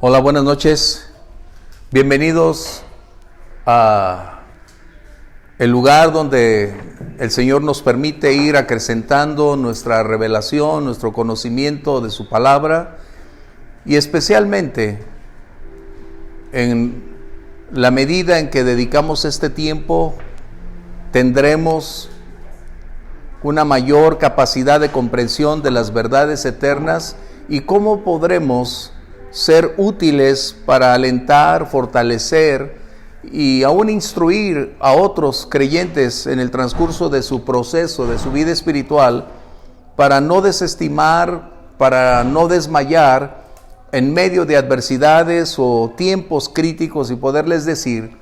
Hola, buenas noches. Bienvenidos a el lugar donde el Señor nos permite ir acrecentando nuestra revelación, nuestro conocimiento de su palabra, y especialmente en la medida en que dedicamos este tiempo, tendremos una mayor capacidad de comprensión de las verdades eternas y cómo podremos ser útiles para alentar, fortalecer y aún instruir a otros creyentes en el transcurso de su proceso, de su vida espiritual, para no desestimar, para no desmayar en medio de adversidades o tiempos críticos, y poderles decir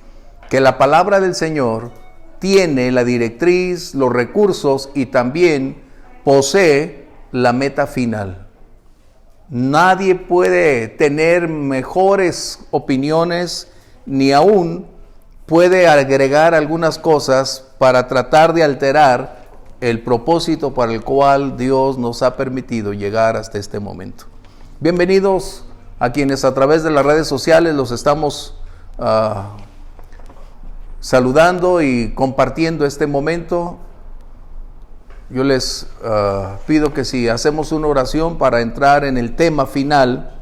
que la palabra del Señor tiene la directriz, los recursos y también posee la meta final. Nadie puede tener mejores opiniones, ni aún puede agregar algunas cosas para tratar de alterar el propósito para el cual Dios nos ha permitido llegar hasta este momento. Bienvenidos a quienes a través de las redes sociales los estamos saludando y compartiendo este momento. Yo les pido que si hacemos una oración para entrar en el tema final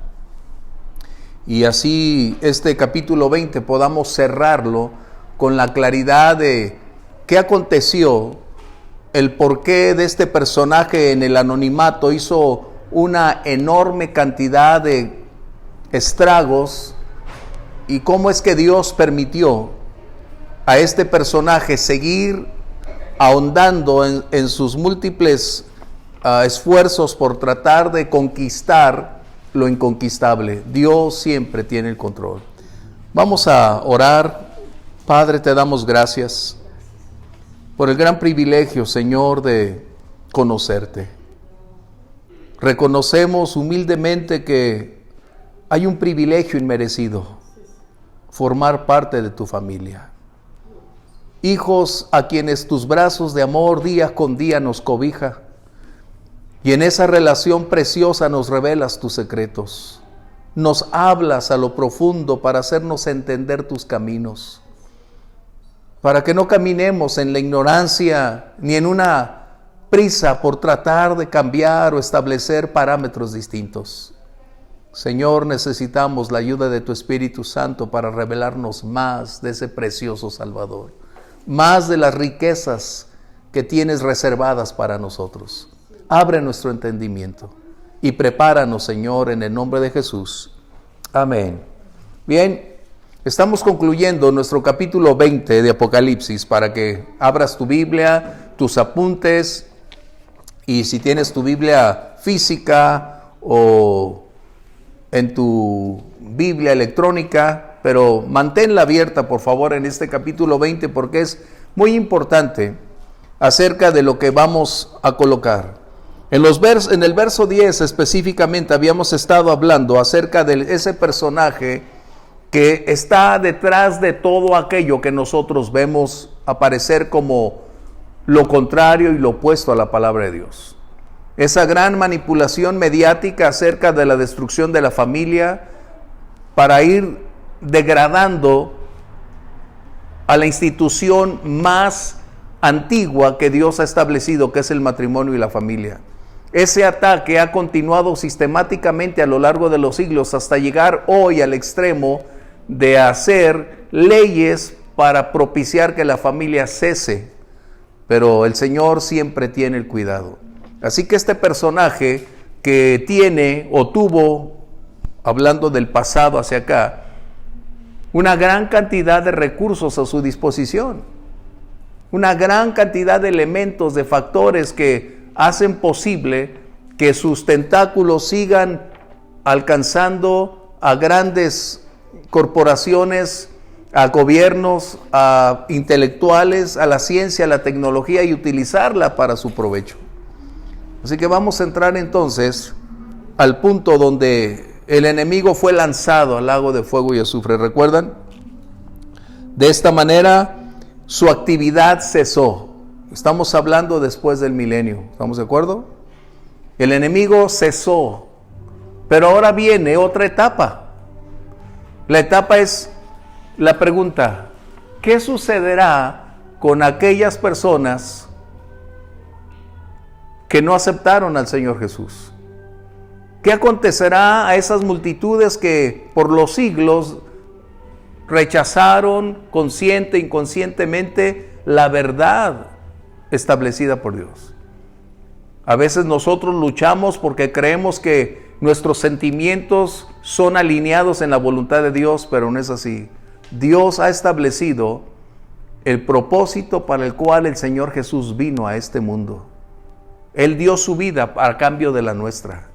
y así este capítulo 20 podamos cerrarlo con la claridad de qué aconteció, el porqué de este personaje en el anonimato hizo una enorme cantidad de estragos y cómo es que Dios permitió a este personaje seguir ahondando en sus múltiples esfuerzos por tratar de conquistar lo inconquistable. Dios siempre tiene el control. Vamos a orar. Padre, te damos gracias por el gran privilegio, Señor, de conocerte. Reconocemos humildemente que hay un privilegio inmerecido: formar parte de tu familia. Hijos a quienes tus brazos de amor día con día nos cobija, y en esa relación preciosa nos revelas tus secretos, nos hablas a lo profundo para hacernos entender tus caminos, para que no caminemos en la ignorancia ni en una prisa por tratar de cambiar o establecer parámetros distintos. Señor, necesitamos la ayuda de tu Espíritu Santo para revelarnos más de ese precioso Salvador, más de las riquezas que tienes reservadas para nosotros. Abre nuestro entendimiento y prepáranos, Señor, en el nombre de Jesús. Amén. Bien, estamos concluyendo nuestro capítulo 20 de Apocalipsis, para que abras tu Biblia, tus apuntes, y si tienes tu Biblia física o en tu Biblia electrónica, pero manténla abierta, por favor, en este capítulo 20, porque es muy importante acerca de lo que vamos a colocar. En el verso 10 específicamente habíamos estado hablando acerca de ese personaje que está detrás de todo aquello que nosotros vemos aparecer como lo contrario y lo opuesto a la palabra de Dios. Esa gran manipulación mediática acerca de la destrucción de la familia para ir degradando a la institución más antigua que Dios ha establecido, que es el matrimonio y la familia. Ese ataque ha continuado sistemáticamente a lo largo de los siglos hasta llegar hoy al extremo de hacer leyes para propiciar que la familia cese, pero el Señor siempre tiene el cuidado. Así que este personaje que tiene o tuvo, hablando del pasado hacia acá, una gran cantidad de recursos a su disposición, una gran cantidad de elementos, de factores que hacen posible que sus tentáculos sigan alcanzando a grandes corporaciones, a gobiernos, a intelectuales, a la ciencia, a la tecnología, y utilizarla para su provecho. Así que vamos a entrar entonces al punto donde el enemigo fue lanzado al lago de fuego y azufre. ¿Recuerdan? De esta manera su actividad cesó. Estamos hablando después del milenio. ¿Estamos de acuerdo? El enemigo cesó, pero ahora viene otra etapa. La etapa es la pregunta: ¿qué sucederá con aquellas personas que no aceptaron al Señor Jesús? ¿Qué acontecerá a esas multitudes que por los siglos rechazaron consciente e inconscientemente la verdad establecida por Dios? A veces nosotros luchamos porque creemos que nuestros sentimientos son alineados en la voluntad de Dios, pero no es así. Dios ha establecido el propósito para el cual el Señor Jesús vino a este mundo. Él dio su vida a cambio de la nuestra.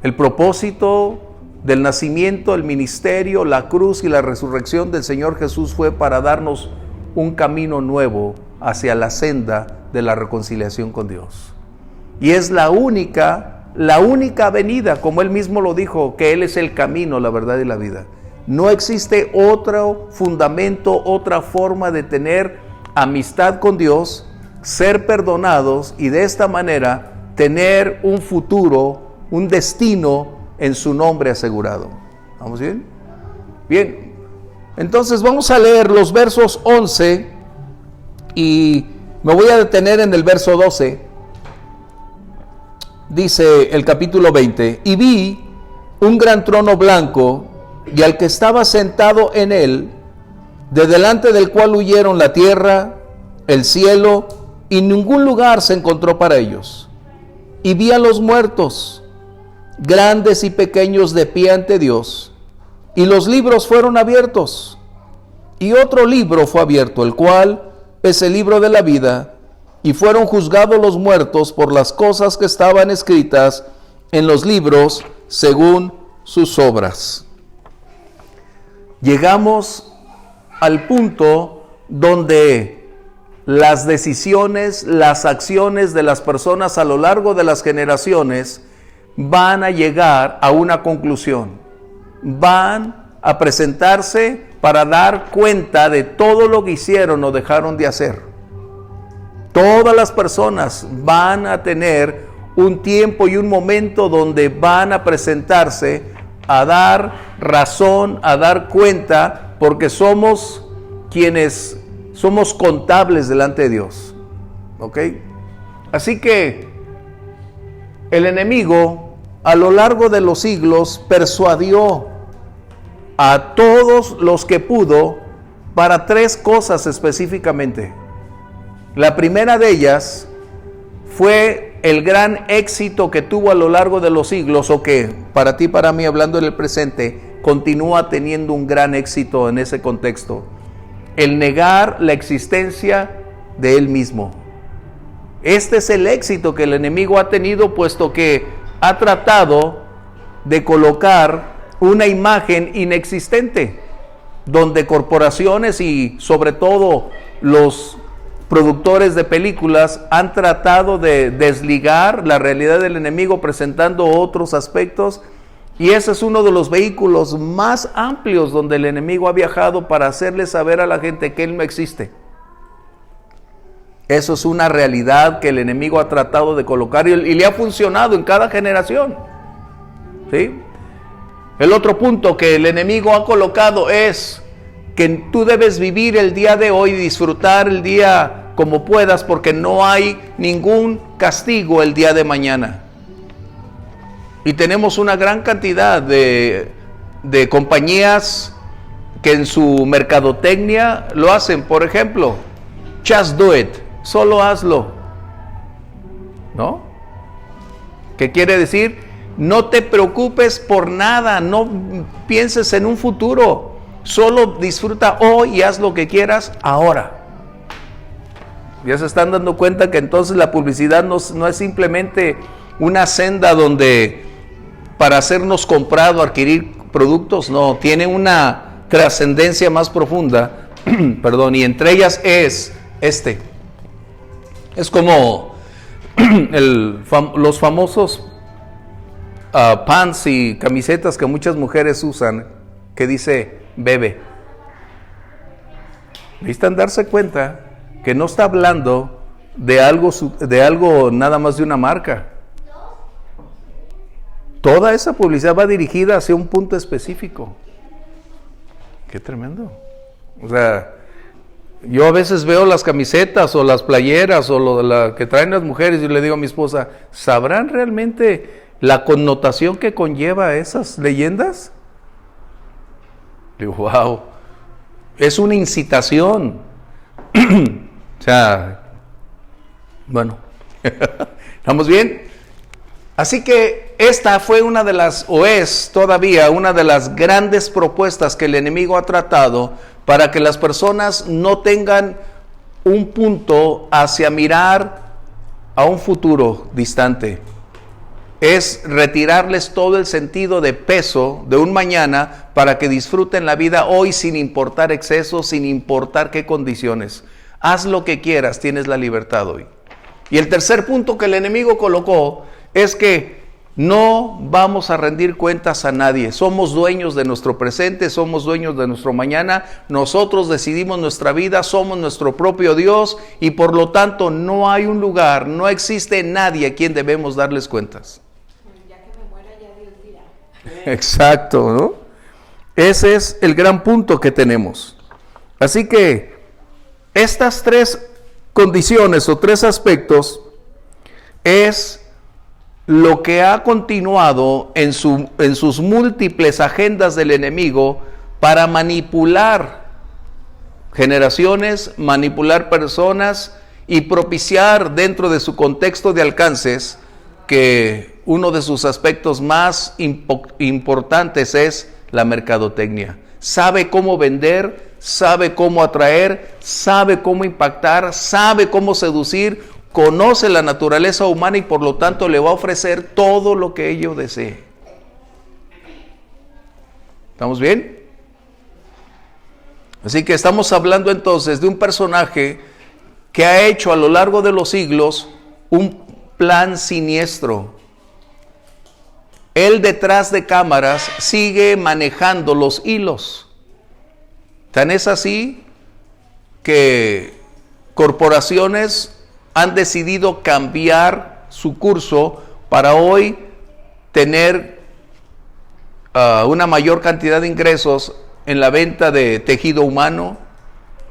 El propósito del nacimiento, el ministerio, la cruz y la resurrección del Señor Jesús fue para darnos un camino nuevo hacia la senda de la reconciliación con Dios. Y es la única avenida, como Él mismo lo dijo, que Él es el camino, la verdad y la vida. No existe otro fundamento, otra forma de tener amistad con Dios, ser perdonados y de esta manera tener un futuro, un destino en su nombre asegurado. ¿Vamos bien? Bien, entonces vamos a leer los versos 11 y me voy a detener en el verso 12. Dice el capítulo 20: y vi un gran trono blanco y al que estaba sentado en él, de delante del cual huyeron la tierra, el cielo, y ningún lugar se encontró para ellos. Y vi a los muertos, grandes y pequeños, de pie ante Dios, y los libros fueron abiertos. Y otro libro fue abierto, el cual es el libro de la vida, y fueron juzgados los muertos por las cosas que estaban escritas en los libros según sus obras. Llegamos al punto donde las decisiones, las acciones de las personas a lo largo de las generaciones van a llegar a una conclusión. Van a presentarse para dar cuenta de todo lo que hicieron o dejaron de hacer. Todas las personas van a tener un tiempo y un momento donde van a presentarse a dar razón, a dar cuenta, porque somos quienes somos contables delante de Dios. ¿Ok? Así que el enemigo a lo largo de los siglos persuadió a todos los que pudo para tres cosas específicamente. La primera de ellas fue el gran éxito que tuvo a lo largo de los siglos, o que para ti, para mí, hablando en el presente, continúa teniendo un gran éxito en ese contexto: el negar la existencia de Él mismo. Este es el éxito que el enemigo ha tenido, puesto que ha tratado de colocar una imagen inexistente, donde corporaciones y sobre todo los productores de películas han tratado de desligar la realidad del enemigo presentando otros aspectos, y ese es uno de los vehículos más amplios donde el enemigo ha viajado para hacerle saber a la gente que Él no existe. Eso es una realidad que el enemigo ha tratado de colocar y le ha funcionado en cada generación. ¿Sí? El otro punto que el enemigo ha colocado es que tú debes vivir el día de hoy, disfrutar el día como puedas, porque no hay ningún castigo el día de mañana. Y tenemos una gran cantidad de compañías que en su mercadotecnia lo hacen. Por ejemplo, just do it, solo hazlo, ¿no? ¿Qué quiere decir? No te preocupes por nada, no pienses en un futuro, solo disfruta hoy y haz lo que quieras ahora. Ya se están dando cuenta que entonces la publicidad no es simplemente una senda donde para hacernos comprar o adquirir productos, no, tiene una trascendencia más profunda, perdón, y entre ellas es como los famosos pants y camisetas que muchas mujeres usan, que dice bebe. Necesitan darse cuenta que no está hablando de algo nada más de una marca. toda esa publicidad va dirigida hacia un punto específico. Qué tremendo. O sea, yo a veces veo las camisetas o las playeras o lo que traen las mujeres y le digo a mi esposa, ¿sabrán realmente la connotación que conlleva esas leyendas? Digo, wow, es una incitación. O sea, bueno, ¿estamos bien? Así que esta fue una de las, o es todavía una de las grandes propuestas que el enemigo ha tratado para que las personas no tengan un punto hacia mirar a un futuro distante. Es retirarles todo el sentido de peso de un mañana para que disfruten la vida hoy sin importar excesos, sin importar qué condiciones. Haz lo que quieras, tienes la libertad hoy. Y el tercer punto que el enemigo colocó es que no vamos a rendir cuentas a nadie. Somos dueños de nuestro presente, somos dueños de nuestro mañana. Nosotros decidimos nuestra vida, somos nuestro propio Dios y por lo tanto no hay un lugar, no existe nadie a quien debemos darles cuentas. Ya que me muera ya Dios dirá. Exacto, ¿no? Ese es el gran punto que tenemos. Así que estas tres condiciones o tres aspectos es lo que ha continuado en sus múltiples agendas del enemigo para manipular generaciones, manipular personas y propiciar dentro de su contexto de alcances que uno de sus aspectos más importantes es la mercadotecnia. Sabe cómo vender, sabe cómo atraer, sabe cómo impactar, sabe cómo seducir, conoce la naturaleza humana y por lo tanto le va a ofrecer todo lo que ello desee. ¿Estamos bien? Así que estamos hablando entonces de un personaje que ha hecho a lo largo de los siglos un plan siniestro. Él detrás de cámaras sigue manejando los hilos. Tan es así que corporaciones han decidido cambiar su curso para hoy tener una mayor cantidad de ingresos en la venta de tejido humano,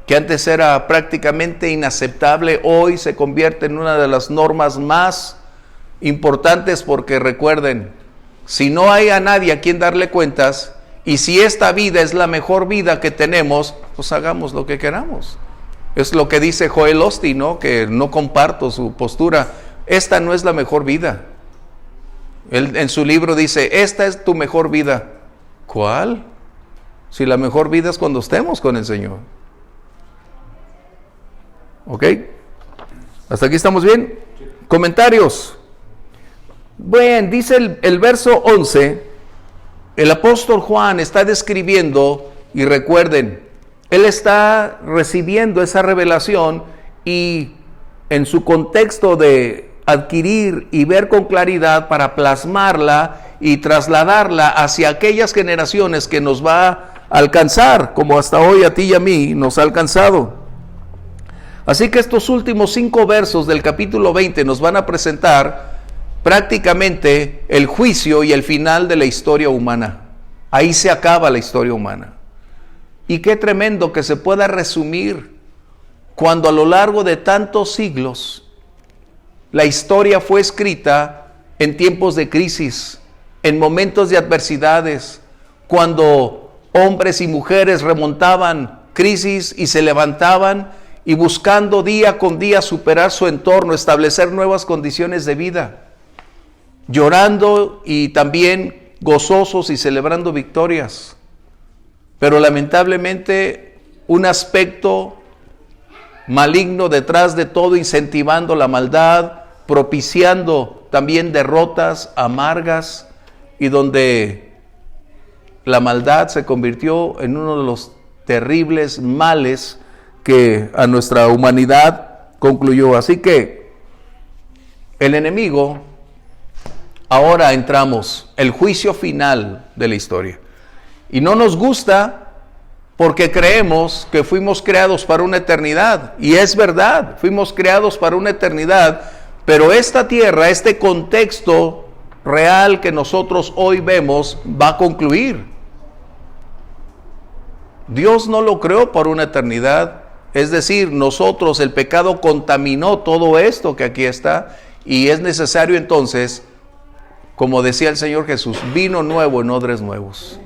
que antes era prácticamente inaceptable, hoy se convierte en una de las normas más importantes porque recuerden, si no hay a nadie a quien darle cuentas y si esta vida es la mejor vida que tenemos, pues hagamos lo que queramos. Es lo que dice Joel Osteen, ¿no? Que no comparto su postura. Esta no es la mejor vida. Él en su libro dice, esta es tu mejor vida. ¿Cuál? Si la mejor vida es cuando estemos con el Señor. ¿Ok? ¿Hasta aquí estamos bien? Comentarios. Bueno, dice el verso 11, el apóstol Juan está describiendo, y recuerden, él está recibiendo esa revelación y en su contexto de adquirir y ver con claridad para plasmarla y trasladarla hacia aquellas generaciones que nos va a alcanzar, como hasta hoy a ti y a mí nos ha alcanzado. Así que estos últimos 5 versos del capítulo 20 nos van a presentar prácticamente el juicio y el final de la historia humana. Ahí se acaba la historia humana. Y qué tremendo que se pueda resumir cuando a lo largo de tantos siglos la historia fue escrita en tiempos de crisis, en momentos de adversidades, cuando hombres y mujeres remontaban crisis y se levantaban y buscando día con día superar su entorno, establecer nuevas condiciones de vida, llorando y también gozosos y celebrando victorias. Pero lamentablemente un aspecto maligno detrás de todo, incentivando la maldad, propiciando también derrotas amargas y donde la maldad se convirtió en uno de los terribles males que a nuestra humanidad concluyó. Así que el enemigo, ahora entramos, el juicio final de la historia. Y no nos gusta porque creemos que fuimos creados para una eternidad. Y es verdad, fuimos creados para una eternidad, pero esta tierra, este contexto real que nosotros hoy vemos va a concluir. Dios no lo creó por una eternidad. Es decir, nosotros, el pecado contaminó todo esto que aquí está, y es necesario entonces, como decía el Señor Jesús, vino nuevo en odres nuevos.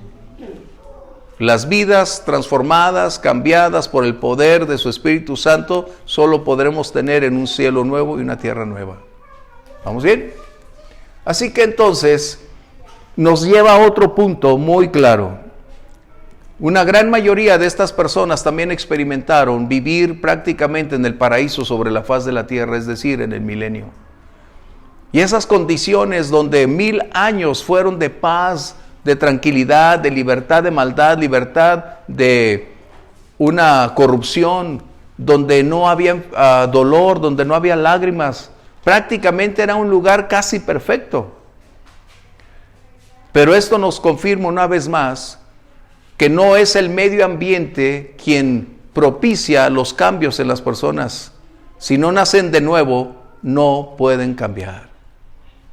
Las vidas transformadas, cambiadas por el poder de su Espíritu Santo, solo podremos tener en un cielo nuevo y una tierra nueva. ¿Vamos bien? Así que entonces nos lleva a otro punto muy claro. Una gran mayoría de estas personas también experimentaron vivir prácticamente en el paraíso sobre la faz de la tierra, es decir, en el milenio. Y esas condiciones donde 1000 años fueron de paz, de tranquilidad, de libertad de maldad, libertad de una corrupción, donde no había dolor, donde no había lágrimas, prácticamente era un lugar casi perfecto. Pero esto nos confirma una vez más que no es el medio ambiente quien propicia los cambios en las personas. Si no nacen de nuevo, no pueden cambiar.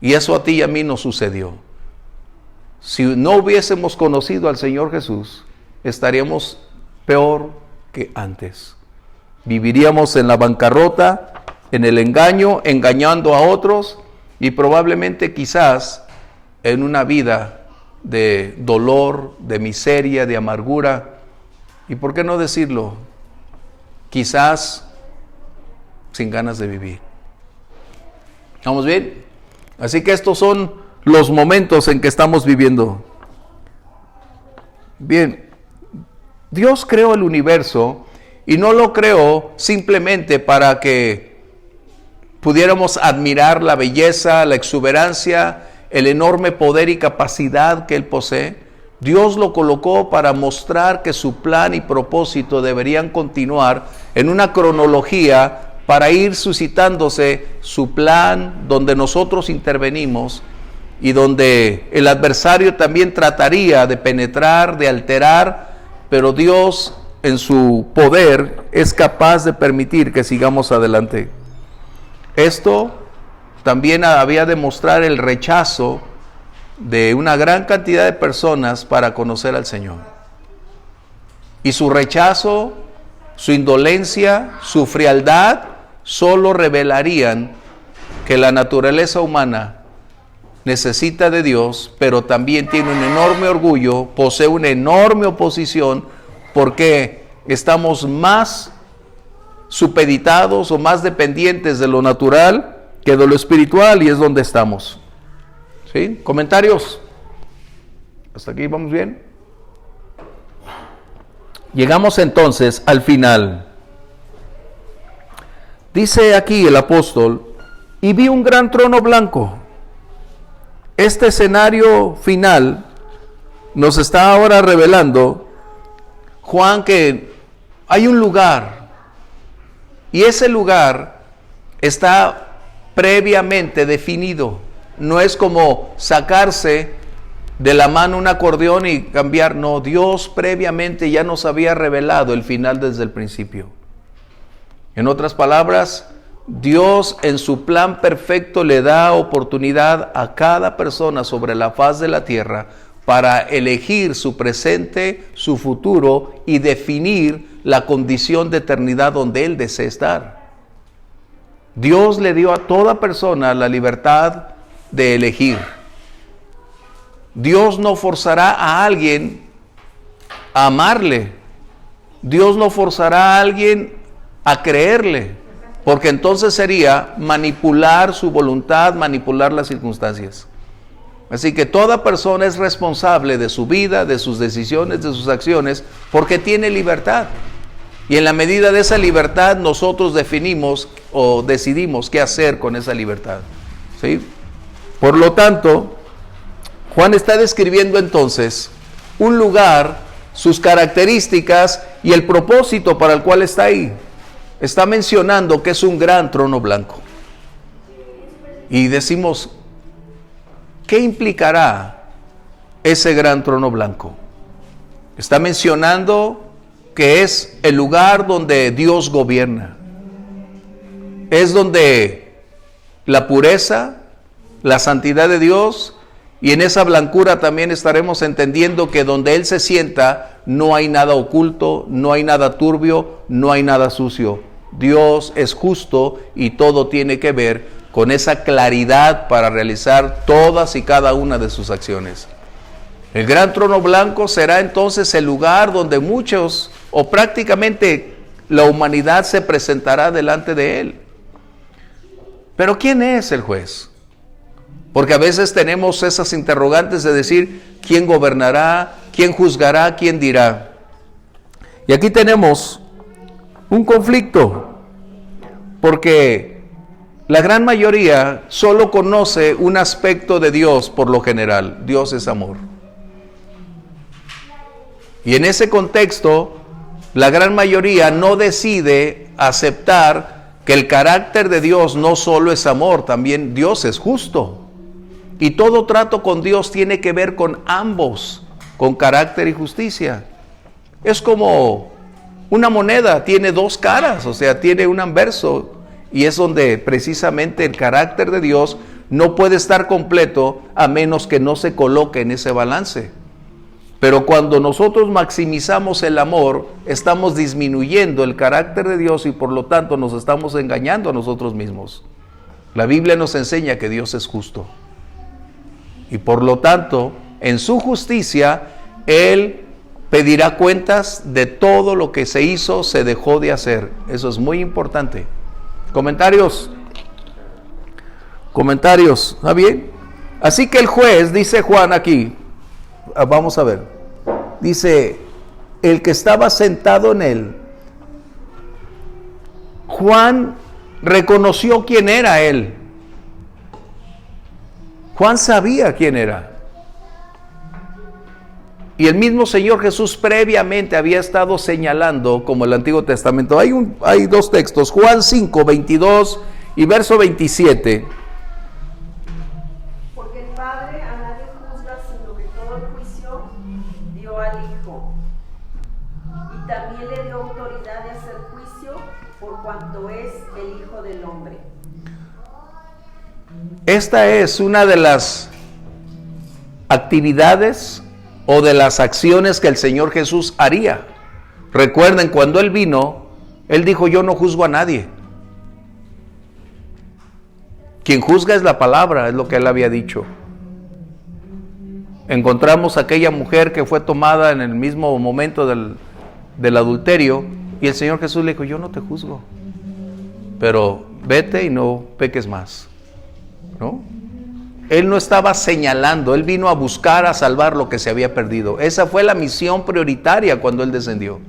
Y eso a ti y a mí nos sucedió. Si no hubiésemos conocido al Señor Jesús, estaríamos peor que antes. Viviríamos en la bancarrota, en el engaño, engañando a otros, y probablemente quizás en una vida de dolor, de miseria, de amargura, y por qué no decirlo, quizás sin ganas de vivir. ¿Estamos bien? Así que estos son los momentos en que estamos viviendo. Bien, Dios creó el universo y no lo creó simplemente para que pudiéramos admirar la belleza, la exuberancia, el enorme poder y capacidad que Él posee. Dios lo colocó para mostrar que su plan y propósito deberían continuar en una cronología para ir suscitándose su plan, donde nosotros intervenimos y donde el adversario también trataría de penetrar, de alterar, pero Dios en su poder es capaz de permitir que sigamos adelante. Esto también había de mostrar el rechazo de una gran cantidad de personas para conocer al Señor. Y su rechazo, su indolencia, su frialdad, solo revelarían que la naturaleza humana necesita de Dios, pero también tiene un enorme orgullo, posee una enorme oposición, porque estamos más supeditados o más dependientes de lo natural que de lo espiritual, y es donde estamos. ¿Sí? ¿Comentarios? ¿Hasta aquí vamos bien? Llegamos entonces al final. Dice aquí el apóstol, y vi un gran trono blanco. Este escenario final nos está ahora revelando Juan que hay un lugar, y ese lugar está previamente definido. No es como sacarse de la mano un acordeón y cambiar. No, Dios previamente ya nos había revelado el final desde el principio. En otras palabras, Dios en su plan perfecto le da oportunidad a cada persona sobre la faz de la tierra para elegir su presente, su futuro y definir la condición de eternidad donde Él desea estar. Dios le dio a toda persona la libertad de elegir. Dios no forzará a alguien a amarle. Dios no forzará a alguien a creerle, porque entonces sería manipular su voluntad, manipular las circunstancias. Así que toda persona es responsable de su vida, de sus decisiones, de sus acciones, porque tiene libertad. Y en la medida de esa libertad nosotros definimos o decidimos qué hacer con esa libertad. ¿Sí? Por lo tanto, Juan está describiendo entonces un lugar, sus características y el propósito para el cual está ahí. Está mencionando que es un gran trono blanco. Y decimos, ¿qué implicará ese gran trono blanco? Está mencionando que es el lugar donde Dios gobierna. Es donde la pureza, la santidad de Dios Y en esa blancura también estaremos entendiendo que donde Él se sienta no hay nada oculto, no hay nada turbio, no hay nada sucio. Dios es justo y todo tiene que ver con esa claridad para realizar todas y cada una de sus acciones. El gran trono blanco será entonces el lugar donde muchos o prácticamente la humanidad se presentará delante de Él. Pero ¿quién es el juez? Porque a veces tenemos esas interrogantes de decir, ¿quién gobernará? ¿Quién juzgará? ¿Quién dirá? Y aquí tenemos un conflicto, porque la gran mayoría solo conoce un aspecto de Dios por lo general. Dios es amor. Y en ese contexto, la gran mayoría no decide aceptar que el carácter de Dios no solo es amor, también Dios es justo. Y todo trato con Dios tiene que ver con ambos, con carácter y justicia. Es como una moneda, tiene dos caras, o sea, tiene un anverso. Y es donde precisamente el carácter de Dios no puede estar completo a menos que no se coloque en ese balance. Pero cuando nosotros maximizamos el amor, estamos disminuyendo el carácter de Dios y por lo tanto nos estamos engañando a nosotros mismos. La Biblia nos enseña que Dios es justo. Y por lo tanto, en su justicia, Él pedirá cuentas de todo lo que se hizo, se dejó de hacer. Eso es muy importante. Comentarios. ¿Está bien? Así que el juez, dice Juan aquí, vamos a ver, dice, el que estaba sentado en él, Juan reconoció quién era él. Juan sabía quién era. Y el mismo Señor Jesús previamente había estado señalando, como el Antiguo Testamento. Hay dos textos, Juan 5, 22 y verso 27. Porque el Padre a nadie juzga, sino que todo el juicio dio al Hijo. Y también le dio autoridad de hacer juicio por cuanto es el Hijo del Hombre. Esta es una de las actividades o de las acciones que el Señor Jesús haría. Recuerden, cuando Él vino, Él dijo, yo no juzgo a nadie. Quien juzga es la palabra, es lo que Él había dicho. Encontramos a aquella mujer que fue tomada en el mismo momento del adulterio, y el Señor Jesús le dijo, yo no te juzgo, pero vete y no peques más. ¿No? Él no estaba señalando, Él vino a buscar, a salvar lo que se había perdido. Esa fue la misión prioritaria cuando Él descendió.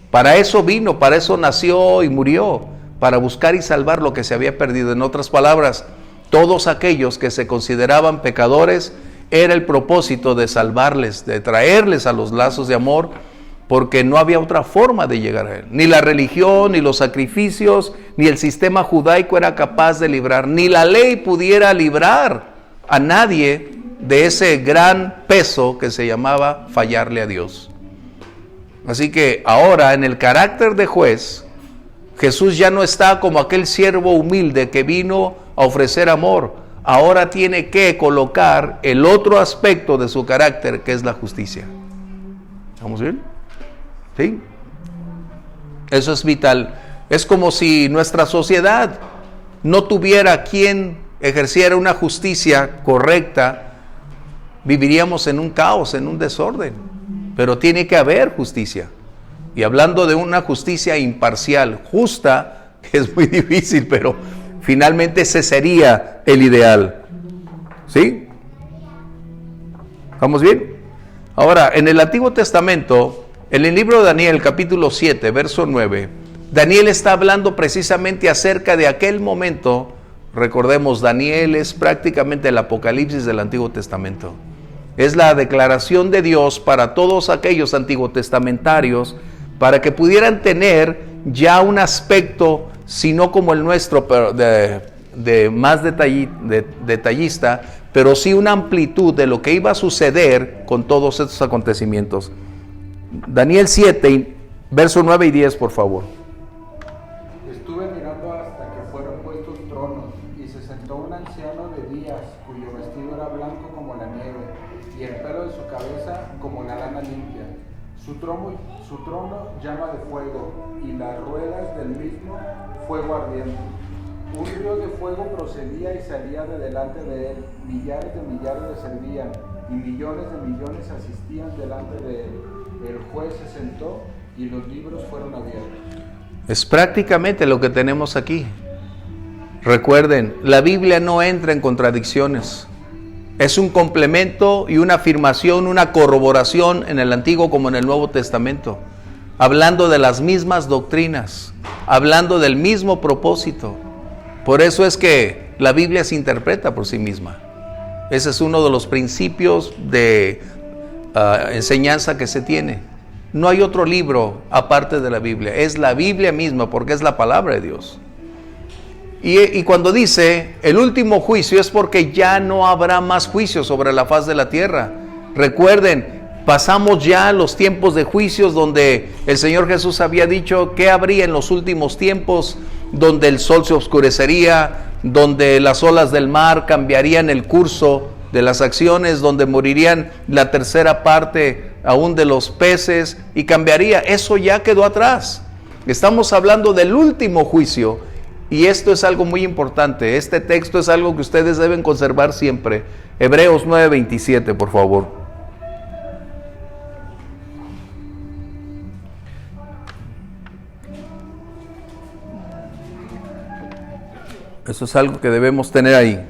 Para eso vino, para eso nació y murió, para buscar y salvar lo que se había perdido. En otras palabras, todos aquellos que se consideraban pecadores, era el propósito de salvarles, de traerles a los lazos de amor, porque no había otra forma de llegar a Él. Ni la religión, ni los sacrificios, ni el sistema judaico era capaz de librar, ni la ley pudiera librar a nadie de ese gran peso que se llamaba fallarle a Dios. Así que ahora, en el carácter de juez, Jesús ya no está como aquel siervo humilde que vino a ofrecer amor. Ahora tiene que colocar el otro aspecto de su carácter, que es la justicia. ¿Vamos bien? ¿Sí? Eso es vital. Es como si nuestra sociedad no tuviera quien ejerciera una justicia correcta. Viviríamos en un caos, en un desorden. Pero tiene que haber justicia. Y hablando de una justicia imparcial, justa, que es muy difícil, pero finalmente ese sería el ideal. ¿Sí? ¿Vamos bien? Ahora, en el Antiguo Testamento, en el libro de Daniel, capítulo 7, verso 9, Daniel está hablando precisamente acerca de aquel momento. Recordemos, Daniel es prácticamente el Apocalipsis del Antiguo Testamento. Es la declaración de Dios para todos aquellos antiguotestamentarios, para que pudieran tener ya un aspecto, si no como el nuestro, pero de más detallista, pero sí una amplitud de lo que iba a suceder con todos estos acontecimientos. Daniel 7, verso 9 y 10, por favor. Estuve mirando hasta que fueron puestos tronos, y se sentó un anciano de día bodas, cuyo vestido era blanco como la nieve, y el pelo de su cabeza como la lana limpia. Su trono llama de fuego, y las ruedas del mismo fuego ardiente. Un río de fuego procedía y salía de delante de él. Millares de millares le servían, y millones de millones asistían delante de él. El juez se sentó y los libros fueron abiertos. Es prácticamente lo que tenemos aquí. Recuerden, la Biblia no entra en contradicciones. Es un complemento y una afirmación, una corroboración en el Antiguo como en el Nuevo Testamento, hablando de las mismas doctrinas, hablando del mismo propósito. Por eso es que la Biblia se interpreta por sí misma. Ese es uno de los principios de enseñanza que se tiene. No hay otro libro aparte de la Biblia. Es la Biblia misma porque es la palabra de Dios. Y cuando dice el último juicio es porque ya no habrá más juicio sobre la faz de la tierra. Recuerden, pasamos ya los tiempos de juicios donde el Señor Jesús había dicho que habría en los últimos tiempos, donde el sol se oscurecería, donde las olas del mar cambiarían el curso de las acciones, donde morirían la tercera parte aún de los peces y cambiaría. Eso ya quedó atrás. Estamos hablando del último juicio. Y esto es algo muy importante. Este texto es algo que ustedes deben conservar siempre. Hebreos 9:27, por favor. Eso es algo que debemos tener ahí.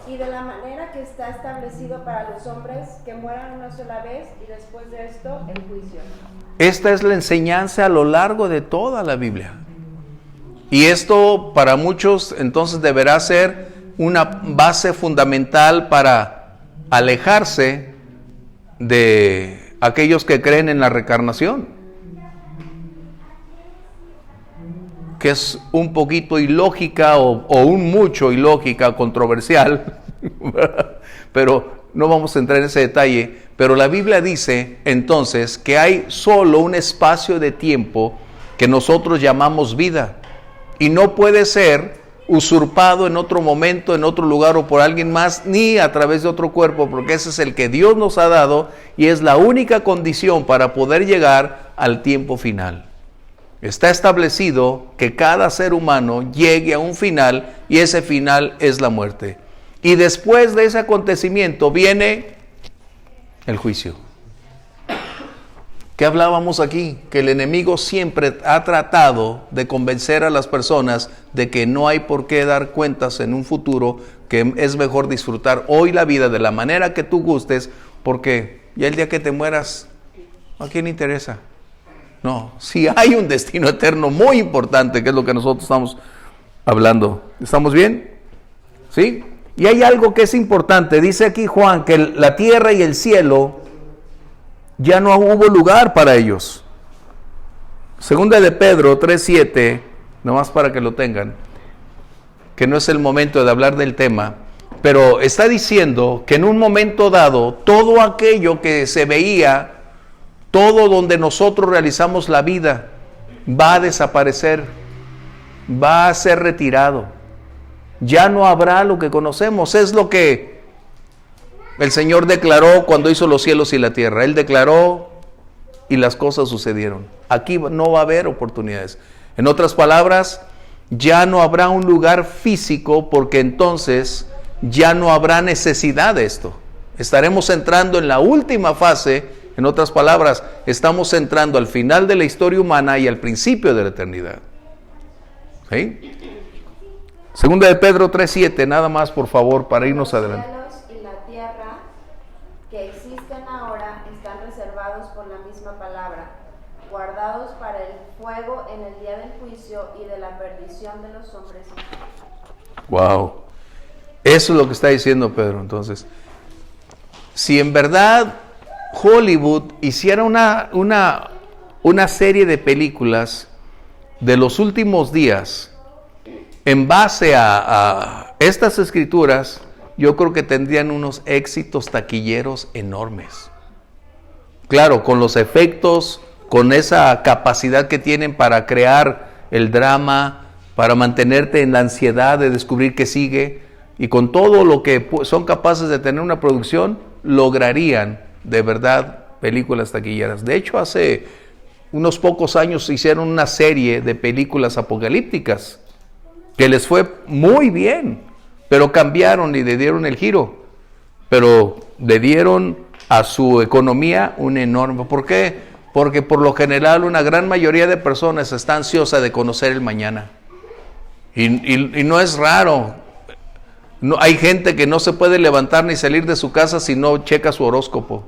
Y de la manera que está establecido para los hombres, que mueran una sola vez y después de esto el juicio. Esta es la enseñanza a lo largo de toda la Biblia. Y esto para muchos entonces deberá ser una base fundamental para alejarse de aquellos que creen en la reencarnación, que es un poquito ilógica o un mucho ilógica, controversial, pero no vamos a entrar en ese detalle. Pero la Biblia dice entonces que hay solo un espacio de tiempo que nosotros llamamos vida. Y no puede ser usurpado en otro momento, en otro lugar o por alguien más, ni a través de otro cuerpo, porque ese es el que Dios nos ha dado y es la única condición para poder llegar al tiempo final. Está establecido que cada ser humano llegue a un final y ese final es la muerte. Y después de ese acontecimiento viene el juicio. ¿Qué hablábamos aquí? Que el enemigo siempre ha tratado de convencer a las personas de que no hay por qué dar cuentas en un futuro, que es mejor disfrutar hoy la vida de la manera que tú gustes, porque ya el día que te mueras, ¿a quién le interesa? No, si hay un destino eterno muy importante, que es lo que nosotros estamos hablando. ¿Estamos bien? ¿Sí? Y hay algo que es importante. Dice aquí Juan que la tierra y el cielo ya no hubo lugar para ellos. Segunda de Pedro 3:7, nomás para que lo tengan, que no es el momento de hablar del tema, pero está diciendo que en un momento dado, todo aquello que se veía, todo donde nosotros realizamos la vida, va a desaparecer, va a ser retirado. Ya no habrá lo que conocemos. Es lo que el Señor declaró cuando hizo los cielos y la tierra. Él declaró y las cosas sucedieron. Aquí no va a haber oportunidades. En otras palabras, ya no habrá un lugar físico porque entonces ya no habrá necesidad de esto. Estaremos entrando en la última fase. En otras palabras, estamos entrando al final de la historia humana y al principio de la eternidad. ¿Sí? Segunda de Pedro 3:7, nada más por favor para irnos adelante. Que existen ahora están reservados por la misma palabra, guardados para el fuego en el día del juicio y de la perdición de los hombres. Wow, eso es lo que está diciendo Pedro. Entonces, si en verdad Hollywood hiciera una serie de películas de los últimos días en base a estas escrituras, yo creo que tendrían unos éxitos taquilleros enormes. Claro, con los efectos, con esa capacidad que tienen para crear el drama, para mantenerte en la ansiedad de descubrir qué sigue. y con todo lo que son capaces de tener una producción, lograrían de verdad películas taquilleras. De hecho, hace unos pocos años hicieron una serie de películas apocalípticas que les fue muy bien, pero cambiaron y le dieron el giro, pero le dieron a su economía un enorme. ¿Por qué? Porque por lo general una gran mayoría de personas está ansiosa de conocer el mañana. Y no es raro. No, hay gente que no se puede levantar ni salir de su casa si no checa su horóscopo.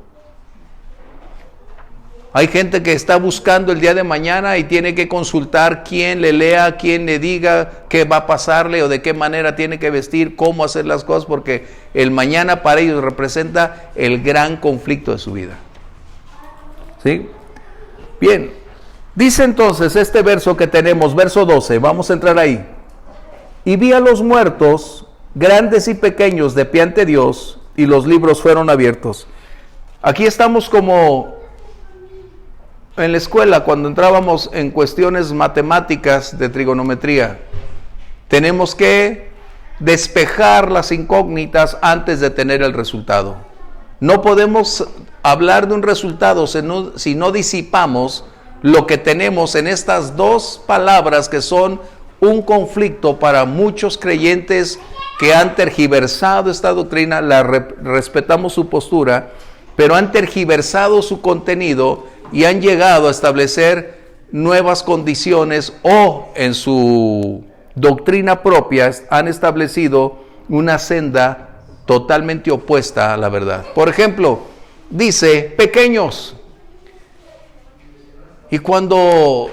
Hay gente que está buscando el día de mañana y tiene que consultar quién le lea, quién le diga qué va a pasarle o de qué manera tiene que vestir, cómo hacer las cosas, porque el mañana para ellos representa el gran conflicto de su vida. ¿Sí? Bien, dice entonces este verso que tenemos, verso 12, vamos a entrar ahí. Y vi a los muertos, grandes y pequeños, de pie ante Dios, y los libros fueron abiertos. Aquí estamos como en la escuela, cuando entrábamos en cuestiones matemáticas de trigonometría. Tenemos que despejar las incógnitas antes de tener el resultado. No podemos hablar de un resultado si no disipamos lo que tenemos en estas dos palabras que son un conflicto para muchos creyentes que han tergiversado esta doctrina. Respetamos su postura, pero han tergiversado su contenido y han llegado a establecer nuevas condiciones, o en su doctrina propia han establecido una senda totalmente opuesta a la verdad. Por ejemplo, dice pequeños, y cuando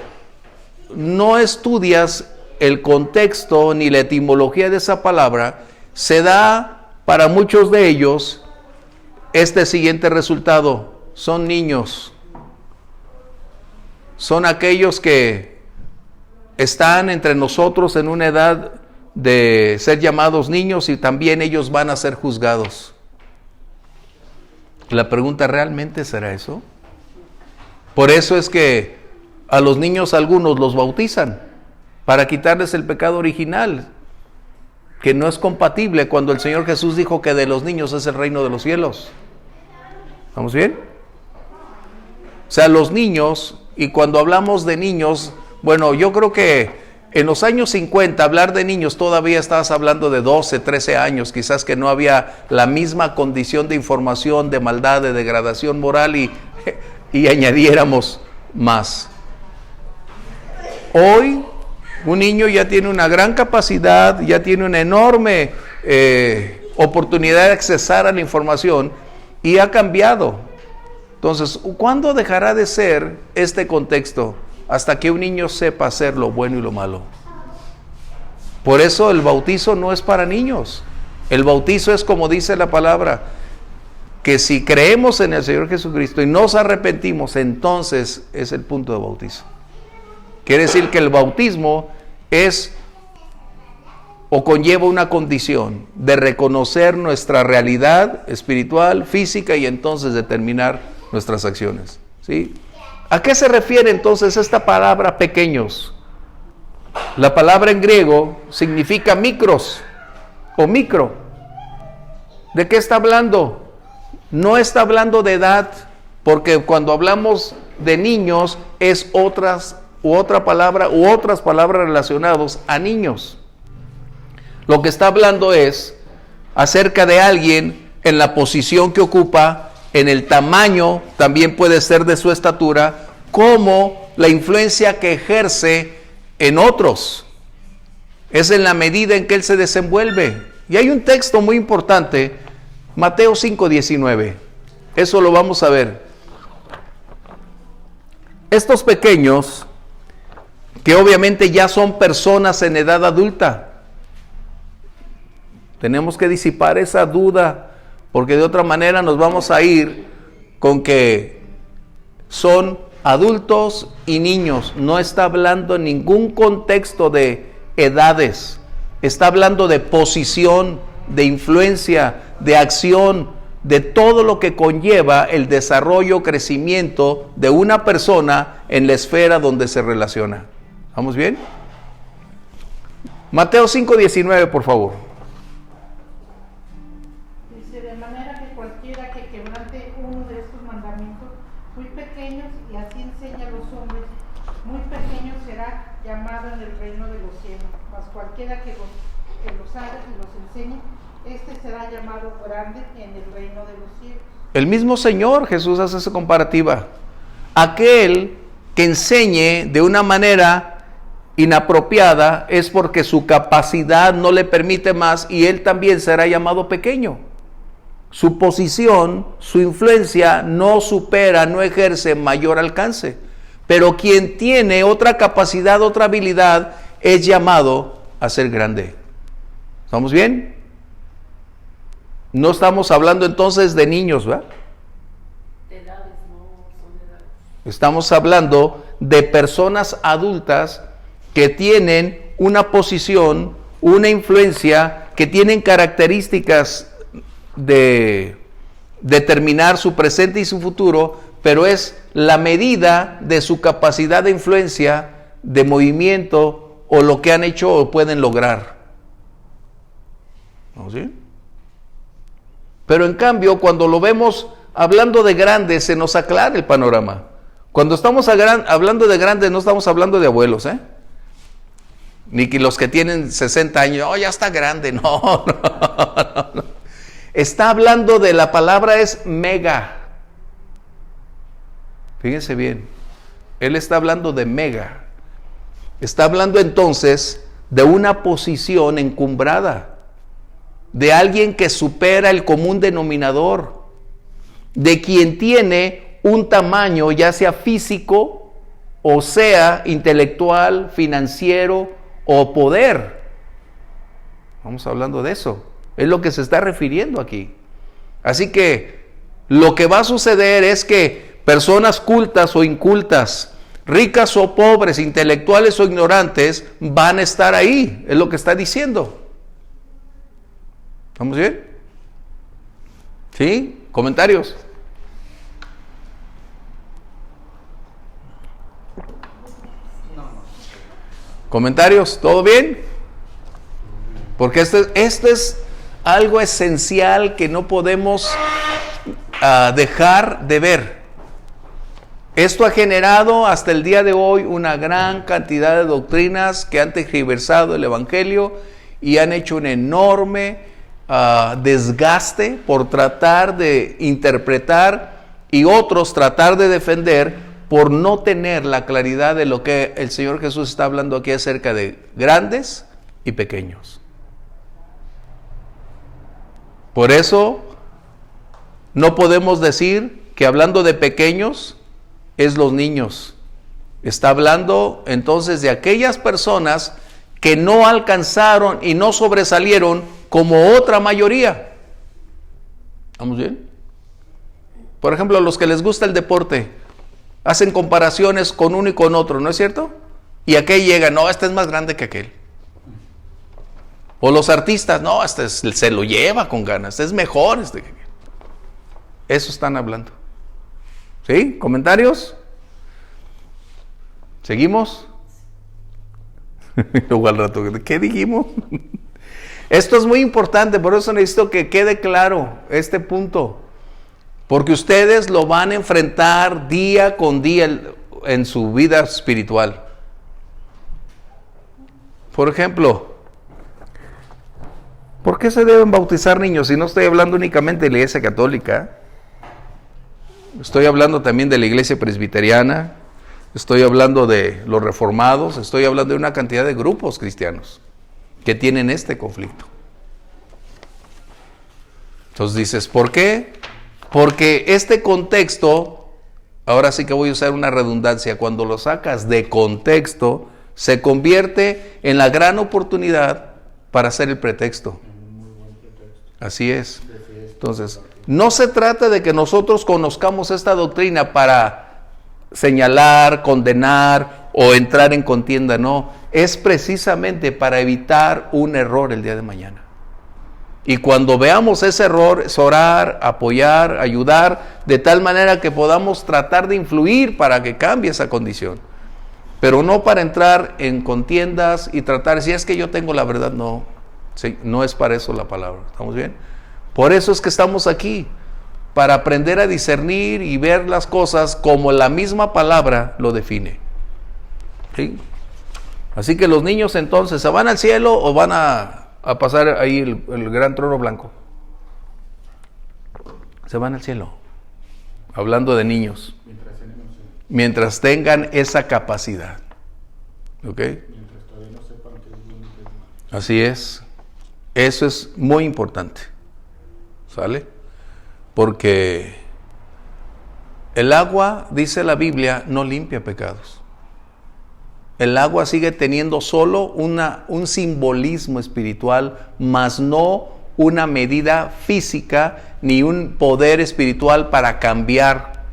no estudias el contexto ni la etimología de esa palabra, se da para muchos de ellos este siguiente resultado: son niños. Son aquellos que están entre nosotros en una edad de ser llamados niños, y también ellos van a ser juzgados. La pregunta, ¿realmente será eso? Por eso es que a los niños algunos los bautizan, para quitarles el pecado original, que no es compatible cuando el Señor Jesús dijo que de los niños es el reino de los cielos. ¿Estamos bien? O sea, los niños, y cuando hablamos de niños, bueno, yo creo que en los años 50 hablar de niños todavía estabas hablando de 12, 13 años, quizás que no había la misma condición de información, de maldad, de degradación moral y añadiéramos más. Hoy un niño ya tiene una gran capacidad, ya tiene una enorme oportunidad de accesar a la información y ha cambiado. Entonces, ¿cuándo dejará de ser este contexto? Hasta que un niño sepa hacer lo bueno y lo malo. Por eso el bautizo no es para niños. El bautizo es, como dice la palabra, que si creemos en el Señor Jesucristo y nos arrepentimos, entonces es el punto de bautizo. Quiere decir que el bautismo es o conlleva una condición de reconocer nuestra realidad espiritual, física, y entonces determinar nuestras acciones. ¿Sí? ¿A qué se refiere entonces esta palabra pequeños? La palabra en griego significa micros o micro. ¿De qué está hablando? No está hablando de edad, porque cuando hablamos de niños es otras palabras relacionadas a niños. Lo que está hablando es acerca de alguien en la posición que ocupa, en el tamaño, también puede ser de su estatura, como la influencia que ejerce en otros. Es en la medida en que él se desenvuelve. Y hay un texto muy importante, Mateo 5:19. Eso lo vamos a ver. Estos pequeños, que obviamente ya son personas en edad adulta, tenemos que disipar esa duda, porque de otra manera nos vamos a ir con que son adultos y niños. No está hablando en ningún contexto de edades. Está hablando de posición, de influencia, de acción, de todo lo que conlleva el desarrollo, crecimiento de una persona en la esfera donde se relaciona. ¿Vamos bien? Mateo 5:19, por favor. Dice, de manera que cualquiera que quebrante uno de estos mandamientos, muy pequeños, y así enseña a los hombres, muy pequeño será llamado en el reino de los cielos, mas cualquiera que los haga y los enseñe, este será llamado grande en el reino de los cielos. El mismo Señor Jesús hace esa comparativa. Aquel que enseñe de una manera inapropiada es porque su capacidad no le permite más y él también será llamado pequeño. Su posición, su influencia no supera, no ejerce mayor alcance. Pero quien tiene otra capacidad, otra habilidad, es llamado a ser grande. ¿Estamos bien? No estamos hablando entonces de niños, ¿verdad? Edades, no son edades. Estamos hablando de personas adultas que tienen una posición, una influencia, que tienen características de determinar su presente y su futuro, pero es la medida de su capacidad de influencia, de movimiento, o lo que han hecho o pueden lograr. ¿No? ¿Sí? Pero en cambio, cuando lo vemos hablando de grandes, se nos aclara el panorama. Cuando estamos hablando de grandes, no estamos hablando de abuelos, ni que los que tienen 60 años, ya está grande, no. Está hablando de, la palabra es mega. Fíjense bien, él está hablando de mega. Está hablando entonces de una posición encumbrada, de alguien que supera el común denominador, de quien tiene un tamaño ya sea físico o sea intelectual, financiero o poder. Vamos hablando de eso. Es lo que se está refiriendo aquí. Así que lo que va a suceder es que personas cultas o incultas, ricas o pobres, intelectuales o ignorantes, van a estar ahí. Es lo que está diciendo. ¿Estamos bien? ¿Sí? ¿Comentarios? ¿Comentarios? ¿Todo bien? Porque este es algo esencial que no podemos dejar de ver. Esto ha generado hasta el día de hoy una gran cantidad de doctrinas que han tergiversado el Evangelio y han hecho un enorme desgaste por tratar de interpretar y otros tratar de defender por no tener la claridad de lo que el Señor Jesús está hablando aquí acerca de grandes y pequeños. Por eso no podemos decir que hablando de pequeños es los niños. Está hablando entonces de aquellas personas que no alcanzaron y no sobresalieron como otra mayoría. ¿Estamos bien? Por ejemplo, los que les gusta el deporte hacen comparaciones con uno y con otro, ¿no es cierto? Y aquel llega, no, este es más grande que aquel. O los artistas, no, este se lo lleva con ganas, este es mejor. Eso están hablando. ¿Sí? ¿Comentarios? ¿Seguimos? Luego al rato, ¿qué dijimos? Esto es muy importante, por eso necesito que quede claro este punto. Porque ustedes lo van a enfrentar día con día en su vida espiritual. Por ejemplo, ¿por qué se deben bautizar niños? Si no estoy hablando únicamente de la Iglesia Católica, estoy hablando también de la Iglesia Presbiteriana, estoy hablando de los Reformados, estoy hablando de una cantidad de grupos cristianos que tienen este conflicto. Entonces dices, ¿por qué? Porque este contexto, ahora sí que voy a usar una redundancia, cuando lo sacas de contexto, se convierte en la gran oportunidad para hacer el pretexto. Así es. Entonces, no se trata de que nosotros conozcamos esta doctrina para señalar, condenar o entrar en contienda, no. Es precisamente para evitar un error el día de mañana. Y cuando veamos ese error, es orar, apoyar, ayudar, de tal manera que podamos tratar de influir para que cambie esa condición. Pero no para entrar en contiendas y tratar, si es que yo tengo la verdad, no. Sí, no es para eso la palabra. ¿Estamos bien? Por eso es que estamos aquí, para aprender a discernir y ver las cosas como la misma palabra lo define. ¿Sí? Así que los niños entonces, ¿se van al cielo o van a pasar ahí el gran trono blanco? Se van al cielo. Hablando de niños. Mientras tengan esa capacidad. ¿Ok? Mientras todavía no sepan qué es bueno y qué es malo. Así es. Eso es muy importante. ¿Sale? Porque el agua, dice la Biblia, no limpia pecados. El agua sigue teniendo solo un simbolismo espiritual, mas no una medida física ni un poder espiritual para cambiar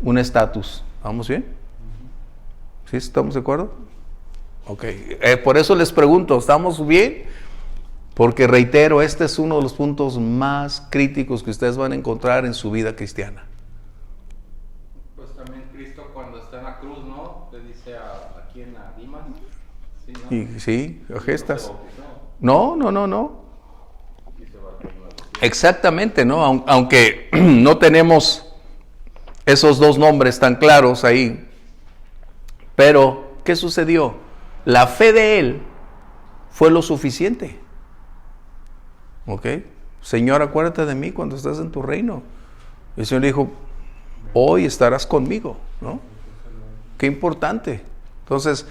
un estatus. ¿Vamos bien? ¿Sí? ¿Estamos de acuerdo? Ok. Por eso les pregunto, ¿estamos bien? Porque reitero, este es uno de los puntos más críticos que ustedes van a encontrar en su vida cristiana. Pues también Cristo cuando está en la cruz, ¿no? Le dice a quién, a Dimas. Sí, ¿no? Y, sí, a gestas. No. No. Exactamente, ¿no? Aunque no tenemos esos dos nombres tan claros ahí. Pero, ¿qué sucedió? La fe de él fue lo suficiente. ¿Ok? Señor, acuérdate de mí cuando estás en tu reino. Y el Señor le dijo, hoy estarás conmigo, ¿no? Qué importante. Entonces,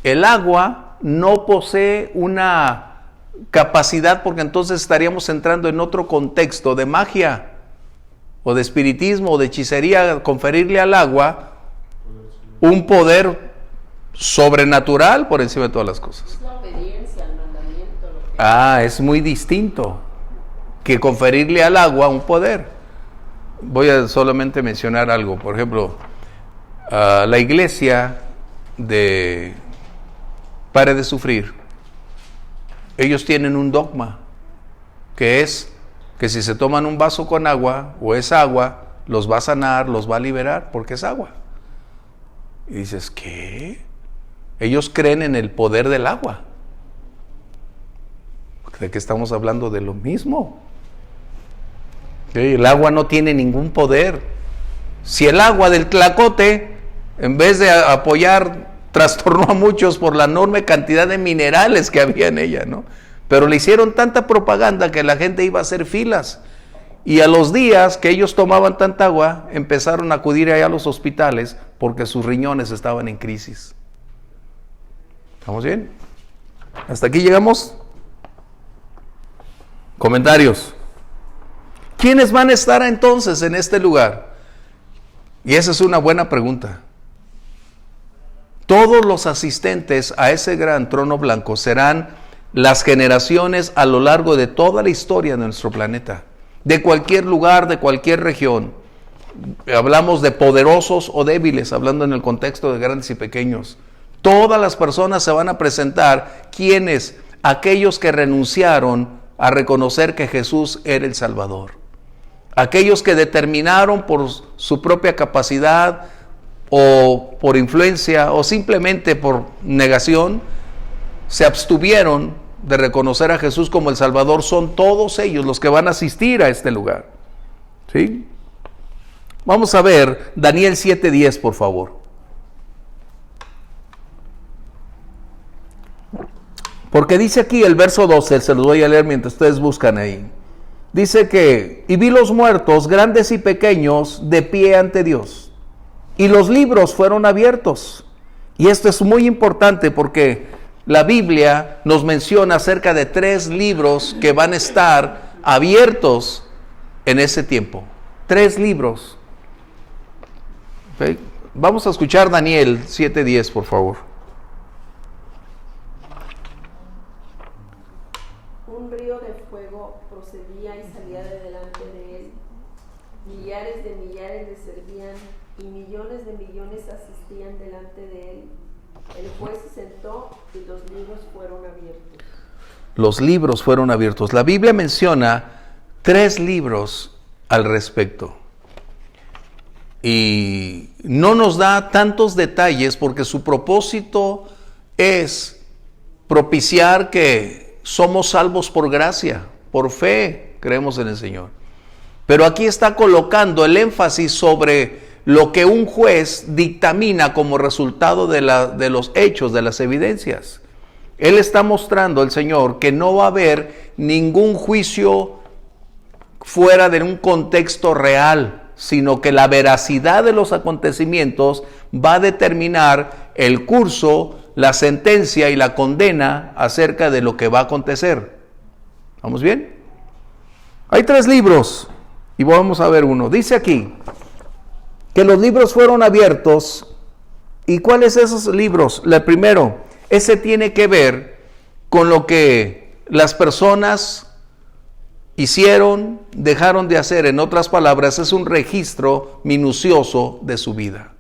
el agua no posee una capacidad, porque entonces estaríamos entrando en otro contexto de magia o de espiritismo o de hechicería, conferirle al agua un poder sobrenatural por encima de todas las cosas. Es la obediencia al mandamiento. Es muy distinto que conferirle al agua un poder. Voy a solamente mencionar algo. Por ejemplo, la iglesia de Pare de Sufrir, ellos tienen un dogma, que es que si se toman un vaso con agua, o esa agua, los va a sanar, los va a liberar, porque es agua. Y dices, ¿qué? Ellos creen en el poder del agua. ¿De qué estamos hablando? De lo mismo. El agua no tiene ningún poder. Si el agua del Tlacote, en vez de apoyar, trastornó a muchos por la enorme cantidad de minerales que había en ella, ¿no? Pero le hicieron tanta propaganda que la gente iba a hacer filas. Y a los días que ellos tomaban tanta agua, empezaron a acudir allá a los hospitales porque sus riñones estaban en crisis. ¿Estamos bien? ¿Hasta aquí llegamos? Comentarios. ¿Quiénes van a estar entonces en este lugar? Y esa es una buena pregunta. Todos los asistentes a ese gran trono blanco serán las generaciones a lo largo de toda la historia de nuestro planeta, de cualquier lugar, de cualquier región. Hablamos de poderosos o débiles, hablando en el contexto de grandes y pequeños. Todas las personas se van a presentar. ¿Quiénes? Aquellos que renunciaron a reconocer que Jesús era el Salvador. Aquellos que determinaron por su propia capacidad o por influencia o simplemente por negación, se abstuvieron de reconocer a Jesús como el Salvador. Son todos ellos los que van a asistir a este lugar. ¿Sí? Vamos a ver Daniel 7:10, por favor. Porque dice aquí el verso 12, se los voy a leer mientras ustedes buscan ahí. Dice que, y vi los muertos, grandes y pequeños, de pie ante Dios. Y los libros fueron abiertos. Y esto es muy importante porque la Biblia nos menciona acerca de 3 libros que van a estar abiertos en ese tiempo. 3 libros. ¿Okay? Vamos a escuchar Daniel 7:10, por favor. Un río de fuego procedía y salía de delante de él. Millares de millares le servían y millones de millones asistían delante de él. El juez se sentó y los libros fueron abiertos. Los libros fueron abiertos. La Biblia menciona 3 libros al respecto. Y no nos da tantos detalles porque su propósito es propiciar que somos salvos por gracia, por fe, creemos en el Señor. Pero aquí está colocando el énfasis sobre lo que un juez dictamina como resultado de los hechos, de las evidencias. Él está mostrando, el Señor, que no va a haber ningún juicio fuera de un contexto real, sino que la veracidad de los acontecimientos va a determinar el curso, la sentencia y la condena acerca de lo que va a acontecer. ¿Vamos bien? Hay 3 libros y vamos a ver uno. Dice aquí que los libros fueron abiertos. ¿Y cuáles esos libros? El primero, ese tiene que ver con lo que las personas hicieron, dejaron de hacer. En otras palabras, es un registro minucioso de su vida.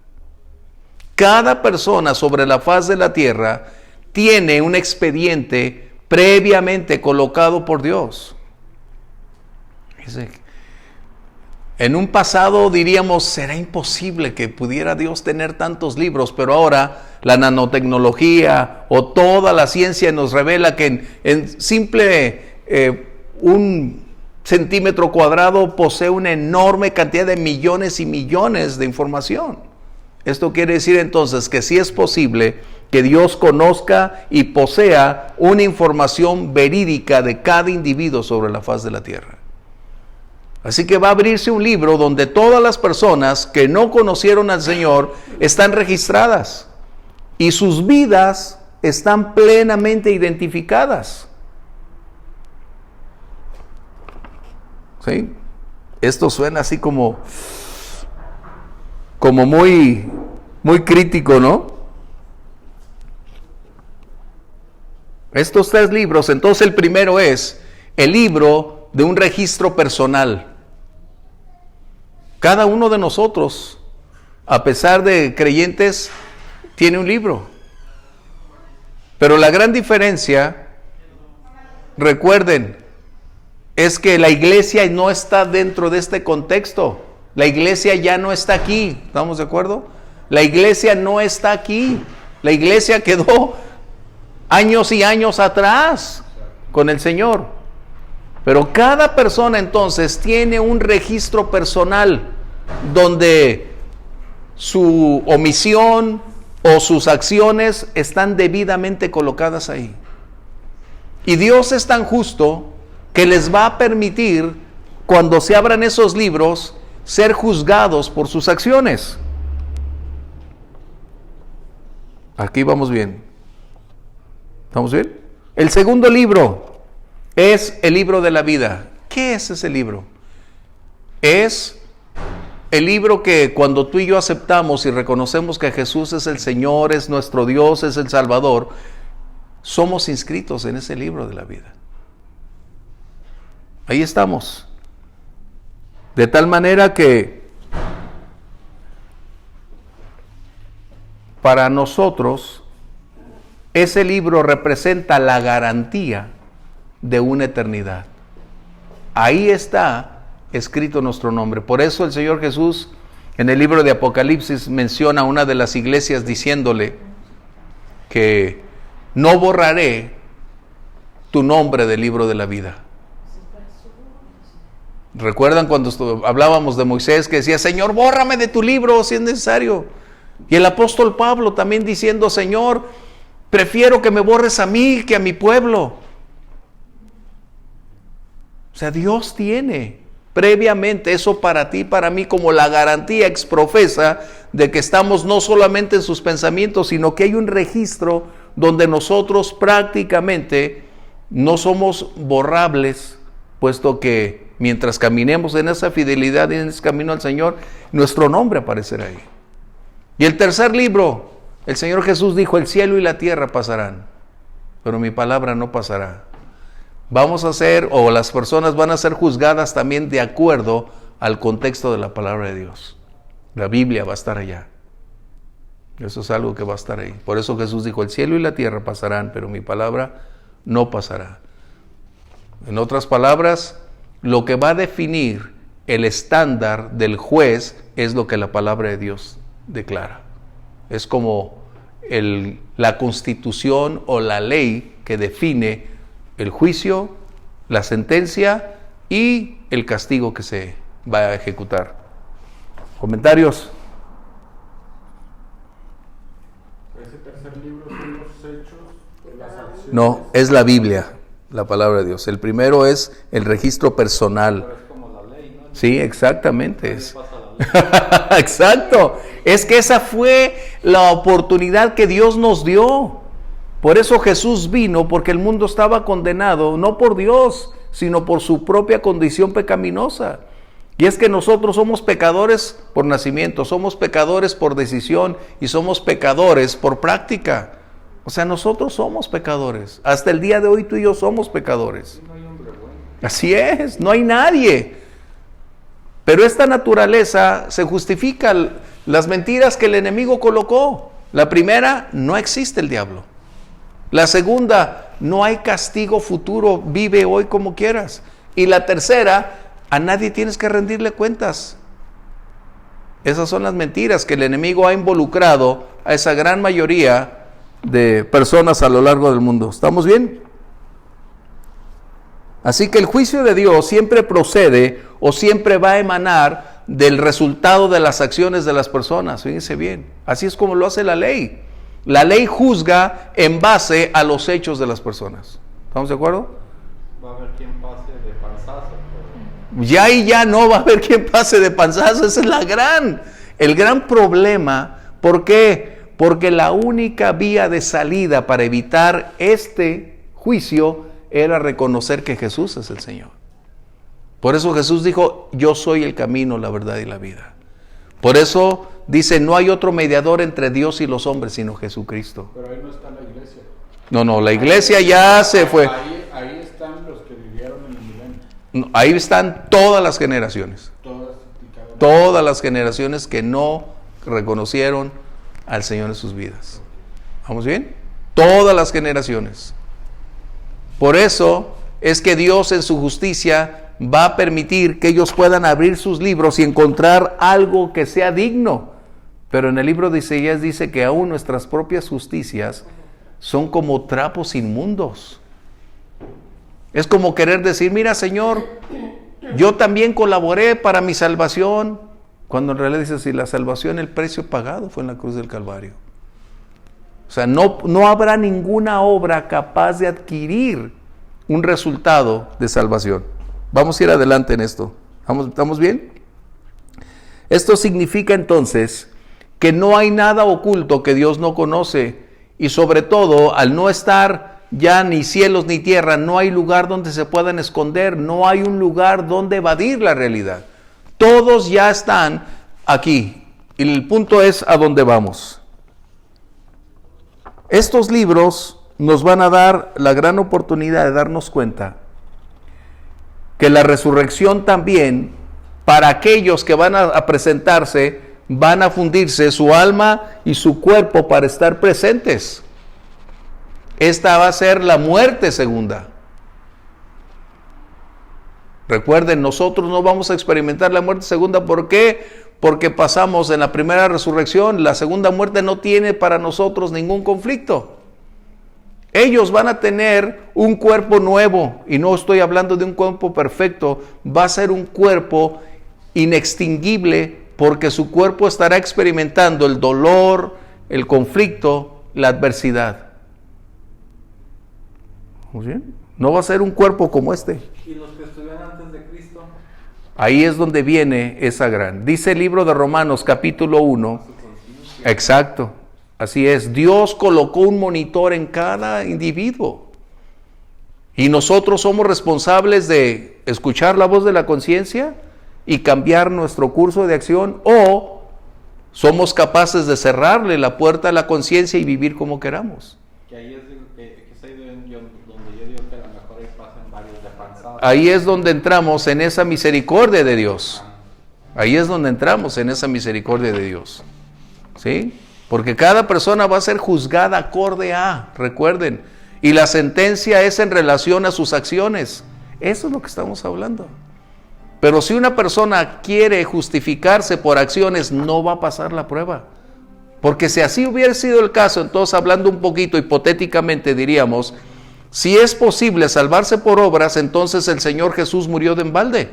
Cada persona sobre la faz de la tierra tiene un expediente previamente colocado por Dios. En un pasado diríamos, será imposible que pudiera Dios tener tantos libros, pero ahora la nanotecnología o toda la ciencia nos revela que en simple un centímetro cuadrado posee una enorme cantidad de millones y millones de información. Esto quiere decir entonces que sí es posible que Dios conozca y posea una información verídica de cada individuo sobre la faz de la tierra. Así que va a abrirse un libro donde todas las personas que no conocieron al Señor están registradas y sus vidas están plenamente identificadas. ¿Sí? Esto suena así como muy crítico, ¿no? Estos 3 libros, entonces el primero es el libro de un registro personal. Cada uno de nosotros, a pesar de creyentes, tiene un libro. Pero la gran diferencia, recuerden, es que la iglesia no está dentro de este contexto. La iglesia ya no está aquí, ¿estamos de acuerdo? La iglesia no está aquí. La iglesia quedó años y años atrás con el Señor. Pero cada persona entonces tiene un registro personal donde su omisión o sus acciones están debidamente colocadas ahí. Y Dios es tan justo que les va a permitir, cuando se abran esos libros, ser juzgados por sus acciones. Aquí vamos bien. ¿Estamos bien? El segundo libro es el libro de la vida. ¿Qué es ese libro? Es el libro que cuando tú y yo aceptamos y reconocemos que Jesús es el Señor, es nuestro Dios, es el Salvador, somos inscritos en ese libro de la vida. Ahí estamos. De tal manera que para nosotros ese libro representa la garantía de una eternidad. Ahí está escrito nuestro nombre. Por eso el Señor Jesús en el libro de Apocalipsis menciona a una de las iglesias diciéndole que no borraré tu nombre del libro de la vida. ¿Recuerdan cuando hablábamos de Moisés que decía, Señor, bórrame de tu libro si es necesario? Y el apóstol Pablo también diciendo, Señor, prefiero que me borres a mí que a mi pueblo. O sea, Dios tiene previamente eso para ti y para mí como la garantía exprofesa de que estamos no solamente en sus pensamientos, sino que hay un registro donde nosotros prácticamente no somos borrables, puesto que mientras caminemos en esa fidelidad y en ese camino al Señor, nuestro nombre aparecerá ahí. Y el tercer libro, el Señor Jesús dijo, el cielo y la tierra pasarán, pero mi palabra no pasará. Vamos a ser, o las personas van a ser juzgadas también de acuerdo al contexto de la palabra de Dios. La Biblia va a estar allá. Eso es algo que va a estar ahí. Por eso Jesús dijo, el cielo y la tierra pasarán, pero mi palabra no pasará. En otras palabras, lo que va a definir el estándar del juez es lo que la palabra de Dios declara. Es como la constitución o la ley que define el juicio, la sentencia y el castigo que se va a ejecutar. ¿Comentarios? Ese tercer libro son los hechos de las acciones. No, es la Biblia, la palabra de Dios. El primero es el registro personal. Pero es como la ley, ¿no? Sí, exactamente. Ahí pasa la ley. Exacto. Es que esa fue la oportunidad que Dios nos dio. Por eso Jesús vino, porque el mundo estaba condenado, no por Dios, sino por su propia condición pecaminosa. Y es que nosotros somos pecadores por nacimiento, somos pecadores por decisión y somos pecadores por práctica. O sea, nosotros somos pecadores. Hasta el día de hoy tú y yo somos pecadores. No hay hombre bueno. Así es, no hay nadie. Pero esta naturaleza se justifica las mentiras que el enemigo colocó. La primera, no existe el diablo. La segunda, no hay castigo futuro, vive hoy como quieras. Y la tercera, a nadie tienes que rendirle cuentas. Esas son las mentiras que el enemigo ha involucrado a esa gran mayoría de personas a lo largo del mundo. ¿Estamos bien? Así que el juicio de Dios siempre procede o siempre va a emanar del resultado de las acciones de las personas. Fíjense bien, así es como lo hace la ley. La ley juzga en base a los hechos de las personas. ¿Estamos de acuerdo? Va a haber quien pase de panzazo. Pero... Ya y ya no va a haber quien pase de panzazo. Ese es el gran problema. ¿Por qué? Porque la única vía de salida para evitar este juicio era reconocer que Jesús es el Señor. Por eso Jesús dijo, yo soy el camino, la verdad y la vida. Por eso dice, no hay otro mediador entre Dios y los hombres, sino Jesucristo. Pero ahí no está la iglesia. No, la iglesia ya se fue. Ahí están los que vivieron en el milenio. No, ahí están todas las generaciones. Todas las generaciones que no reconocieron al Señor en sus vidas. ¿Vamos bien? Todas las generaciones. Por eso es que Dios en su justicia va a permitir que ellos puedan abrir sus libros y encontrar algo que sea digno. Pero en el libro de Isaías dice que aún nuestras propias justicias son como trapos inmundos. Es como querer decir, mira Señor, yo también colaboré para mi salvación, cuando en realidad dice, si la salvación, el precio pagado fue en la cruz del Calvario. O sea, no habrá ninguna obra capaz de adquirir un resultado de salvación. Vamos a ir adelante en esto. ¿Estamos bien? Esto significa entonces que no hay nada oculto que Dios no conoce, y sobre todo, al no estar ya ni cielos ni tierra, no hay lugar donde se puedan esconder, no hay un lugar donde evadir la realidad. Todos ya están aquí, y el punto es a dónde vamos. Estos libros nos van a dar la gran oportunidad de darnos cuenta que la resurrección también, para aquellos que van a presentarse, van a fundirse su alma y su cuerpo para estar presentes. Esta va a ser la muerte segunda. Recuerden, nosotros no vamos a experimentar la muerte segunda. ¿Por qué? Porque pasamos en la primera resurrección. La segunda muerte no tiene para nosotros ningún conflicto. Ellos van a tener un cuerpo nuevo, y no estoy hablando de un cuerpo perfecto, va a ser un cuerpo inextinguible, porque su cuerpo estará experimentando el dolor, el conflicto, la adversidad. ¿Muy bien? No va a ser un cuerpo como este. ¿Y los que estuvieron antes de Cristo? Ahí es donde viene esa gran. Dice el libro de Romanos capítulo 1. Exacto. Así es, Dios colocó un monitor en cada individuo, y nosotros somos responsables de escuchar la voz de la conciencia y cambiar nuestro curso de acción, o somos capaces de cerrarle la puerta a la conciencia y vivir como queramos. Que ahí es ahí donde yo digo que a lo mejor ahí pasan varios de panzadas. Ahí es donde entramos en esa misericordia de Dios. Ahí es donde entramos en esa misericordia de Dios. ¿Sí? Porque cada persona va a ser juzgada acorde a, recuerden, y la sentencia es en relación a sus acciones. Eso es lo que estamos hablando. Pero si una persona quiere justificarse por acciones, no va a pasar la prueba. Porque si así hubiera sido el caso, entonces hablando un poquito hipotéticamente diríamos, Si es posible salvarse por obras, entonces el Señor Jesús murió de embalde.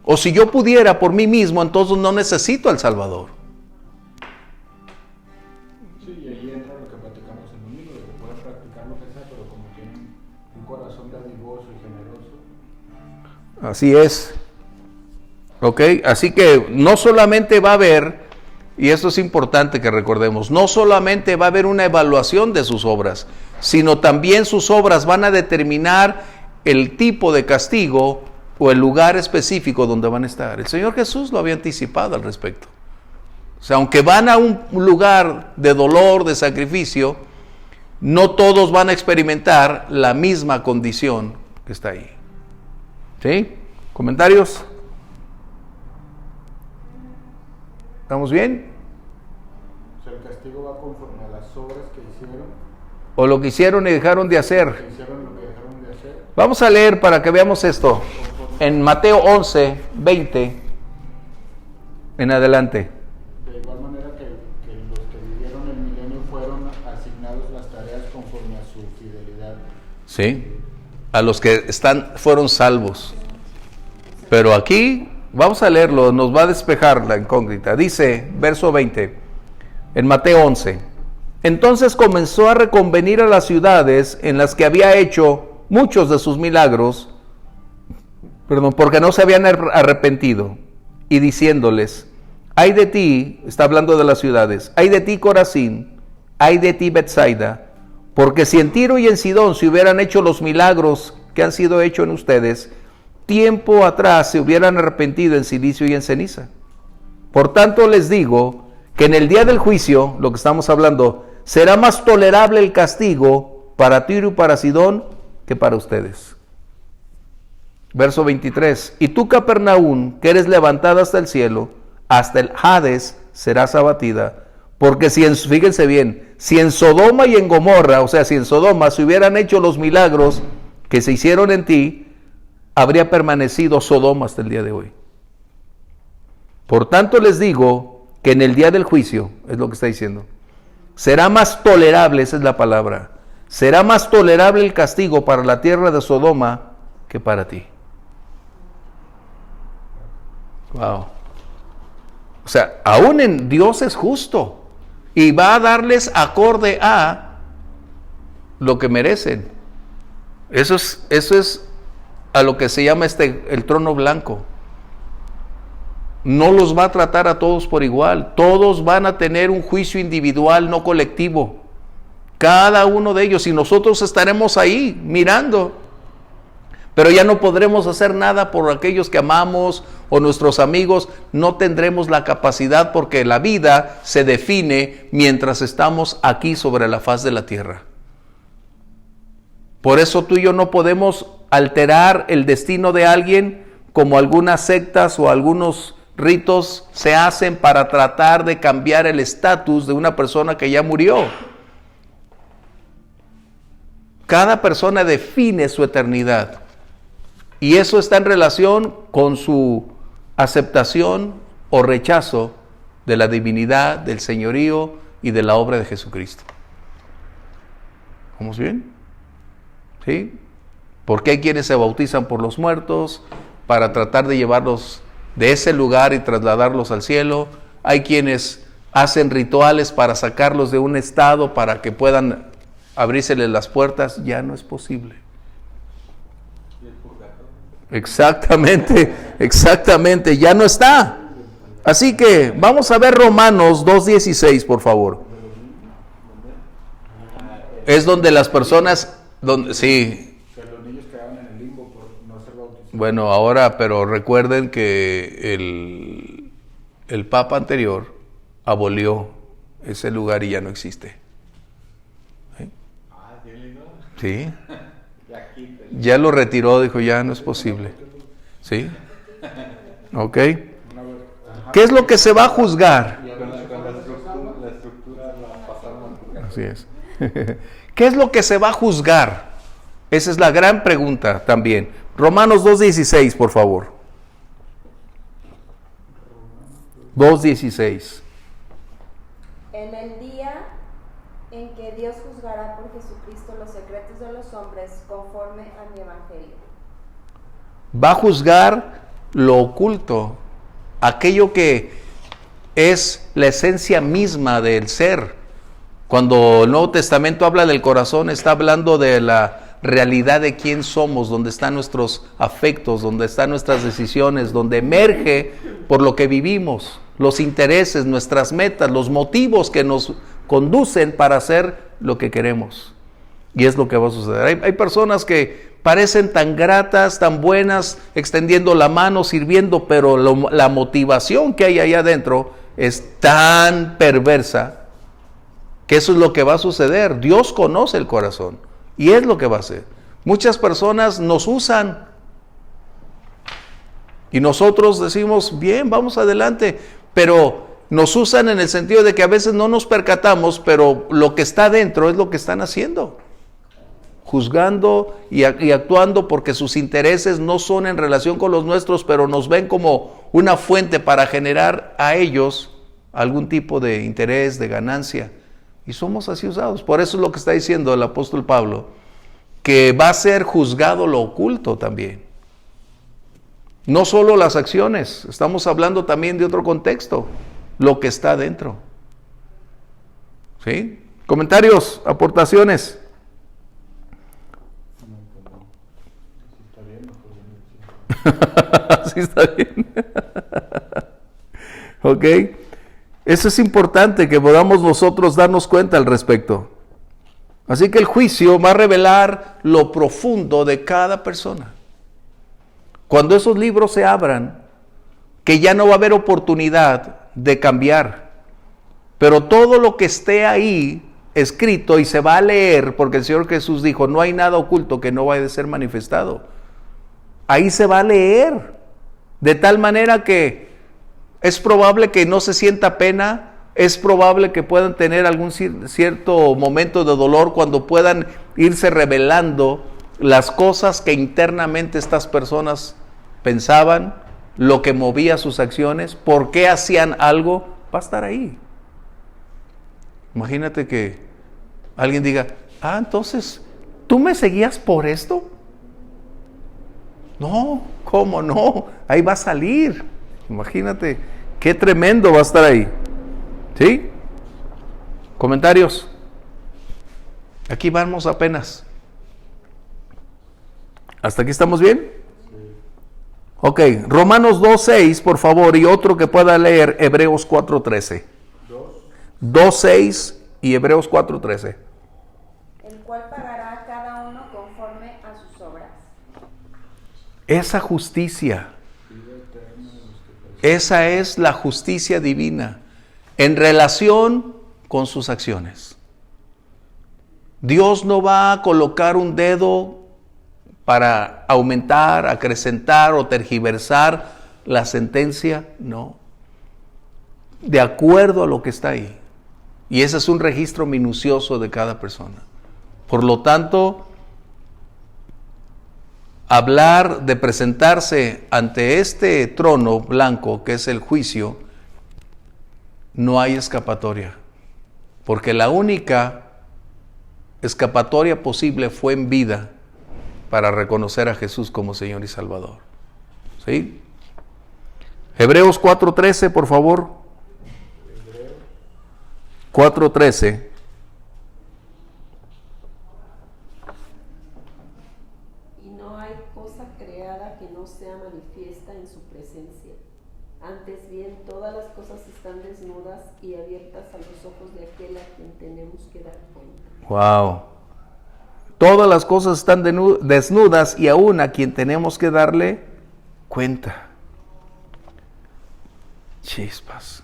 O si yo pudiera por mí mismo, entonces no necesito al Salvador. Sí, y ahí entra lo que platicamos en un libro, de que pueden practicar lo que sea, pero como tienen un corazón dadivoso y generoso. Así es. ¿Ok? Así que no solamente va a haber, y esto es importante que recordemos, no solamente va a haber una evaluación de sus obras, sino también sus obras van a determinar el tipo de castigo o el lugar específico donde van a estar. El Señor Jesús lo había anticipado al respecto. O sea, aunque van a un lugar de dolor, de sacrificio, no todos van a experimentar la misma condición que está ahí. ¿Sí? ¿Comentarios? ¿Estamos bien? O sea, el castigo va conforme a las obras que hicieron, O lo que hicieron y dejaron de hacer. que hicieron lo que dejaron de hacer. Vamos a leer para que veamos esto. En Mateo 11, 20 en adelante. De igual manera que los que vivieron el milenio fueron asignados las tareas conforme a su fidelidad. Sí, a los que fueron salvos. Pero aquí, vamos a leerlo, nos va a despejar la incógnita. Dice, verso 20, en Mateo 11. Entonces comenzó a reconvenir a las ciudades en las que había hecho muchos de sus milagros, porque no se habían arrepentido, y diciéndoles, ay de ti, está hablando de las ciudades, ay de ti Corazín, ay de ti Betsaida, porque si en Tiro y en Sidón se hubieran hecho los milagros que han sido hechos en ustedes, tiempo atrás se hubieran arrepentido en silicio y en ceniza. Por tanto les digo que en el día del juicio, lo que estamos hablando, será más tolerable el castigo para Tiro y para Sidón que para ustedes. Verso 23, y tú Capernaum, que eres levantada hasta el cielo, hasta el Hades serás abatida, porque fíjense bien, si en Sodoma y en Gomorra, o sea, si en Sodoma se hubieran hecho los milagros que se hicieron en ti, habría permanecido Sodoma hasta el día de hoy. Por tanto les digo que en el día del juicio, es lo que está diciendo, será más tolerable, esa es la palabra, será más tolerable el castigo para la tierra de Sodoma que para ti. Wow. O sea, aún en Dios es justo y va a darles acorde a lo que merecen. Eso es a lo que se llama el trono blanco. No los va a tratar a todos por igual. Todos van a tener un juicio individual, no colectivo. Cada uno de ellos, y nosotros estaremos ahí mirando. Pero ya no podremos hacer nada por aquellos que amamos o nuestros amigos. No tendremos la capacidad porque la vida se define mientras estamos aquí sobre la faz de la tierra. Por eso tú y yo no podemos alterar el destino de alguien como algunas sectas o algunos ritos se hacen para tratar de cambiar el estatus de una persona que ya murió. Cada persona define su eternidad. Y eso está en relación con su aceptación o rechazo de la divinidad, del señorío y de la obra de Jesucristo. ¿Vamos bien? ¿Sí? Porque hay quienes se bautizan por los muertos para tratar de llevarlos de ese lugar y trasladarlos al cielo. Hay quienes hacen rituales para sacarlos de un estado para que puedan abrírseles las puertas. Ya no es posible. Exactamente, ya no está. Así que vamos a ver Romanos 2:16, por favor. Es donde las personas, sí. Que los niños quedaban en el limbo por no ser bautizados. Bueno, ahora, pero recuerden que el Papa anterior abolió ese lugar y ya no existe. ¿Sí? Ya lo retiró, dijo, ya no es posible. ¿Sí? ¿Ok? ¿Qué es lo que se va a juzgar? La estructura la pasaron. Así es. ¿Qué es lo que se va a juzgar? Esa es la gran pregunta también. Romanos 2:16, por favor. 2:16. En el día en que Dios juzgará por Jesucristo los secretos de los hombres conforme a mi evangelio. Va a juzgar lo oculto, aquello que es la esencia misma del ser. Cuando el Nuevo Testamento habla del corazón, está hablando de la realidad de quién somos, donde están nuestros afectos, donde están nuestras decisiones, donde emerge por lo que vivimos, los intereses, nuestras metas, los motivos que nos conducen para hacer lo que queremos. Y es lo que va a suceder. Hay personas que parecen tan gratas, tan buenas, extendiendo la mano, sirviendo, pero la motivación que hay allá adentro es tan perversa que eso es lo que va a suceder. Dios conoce el corazón y es lo que va a hacer. Muchas personas nos usan y nosotros decimos, bien, vamos adelante, pero nos usan en el sentido de que a veces no nos percatamos, pero lo que está dentro es lo que están haciendo, juzgando y actuando porque sus intereses no son en relación con los nuestros, pero nos ven como una fuente para generar a ellos algún tipo de interés, de ganancia, y somos así usados. Por eso es lo que está diciendo el apóstol Pablo, que va a ser juzgado lo oculto también. No solo las acciones, estamos hablando también de otro contexto, lo que está dentro. ¿Sí? Comentarios, aportaciones. Sí está bien. Ok. Eso es importante que podamos nosotros darnos cuenta al respecto. Así que el juicio va a revelar lo profundo de cada persona. Cuando esos libros se abran, que ya no va a haber oportunidad de cambiar, pero todo lo que esté ahí escrito y se va a leer, porque el Señor Jesús dijo, no hay nada oculto que no vaya a ser manifestado. Ahí se va a leer, de tal manera que es probable que no se sienta pena, es probable que puedan tener algún cierto momento de dolor cuando puedan irse revelando las cosas que internamente estas personas pensaban, lo que movía sus acciones, por qué hacían algo, va a estar ahí. Imagínate que alguien diga, entonces, ¿tú me seguías por esto? No, ¿cómo no? Ahí va a salir. Imagínate, qué tremendo va a estar ahí. ¿Sí? ¿Comentarios? Aquí vamos apenas. ¿Hasta aquí estamos bien? Ok, Romanos 2.6, por favor, y otro que pueda leer, Hebreos 4.13. 2.6 y Hebreos 4.13. El cual pagará a cada uno conforme a sus obras. Esa justicia, esa es la justicia divina en relación con sus acciones. Dios no va a colocar un dedo para aumentar, acrecentar o tergiversar la sentencia, no. De acuerdo a lo que está ahí. Y ese es un registro minucioso de cada persona. Por lo tanto, hablar de presentarse ante este trono blanco, que es el juicio, no hay escapatoria. Porque la única escapatoria posible fue en vida, para reconocer a Jesús como Señor y Salvador. ¿Sí? Hebreos 4.13, por favor. 4.13. Y no hay cosa creada que no sea manifiesta en su presencia. Antes bien, todas las cosas están desnudas y abiertas a los ojos de aquel a quien tenemos que dar cuenta. Wow. Todas las cosas están desnudas y aún a quien tenemos que darle cuenta. Chispas.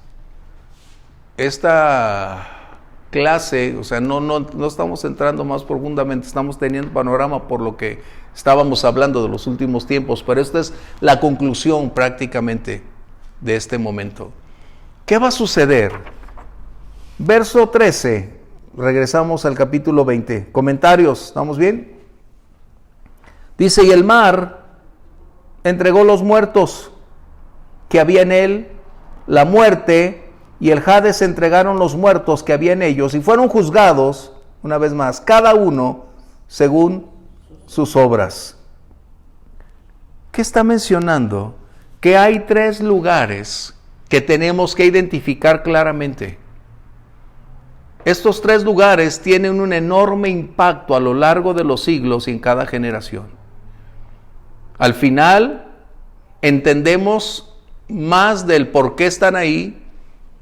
Esta clase, o sea, no estamos entrando más profundamente, estamos teniendo panorama por lo que estábamos hablando de los últimos tiempos, pero esta es la conclusión prácticamente de este momento. ¿Qué va a suceder? Verso 13. Regresamos al capítulo 20. Comentarios, ¿estamos bien? Dice, y el mar entregó los muertos que había en él, la muerte y el Hades entregaron los muertos que había en ellos y fueron juzgados, una vez más, cada uno según sus obras. ¿Qué está mencionando? Que hay 3 lugares que tenemos que identificar claramente. Estos 3 lugares tienen un enorme impacto a lo largo de los siglos y en cada generación. Al final, entendemos más del por qué están ahí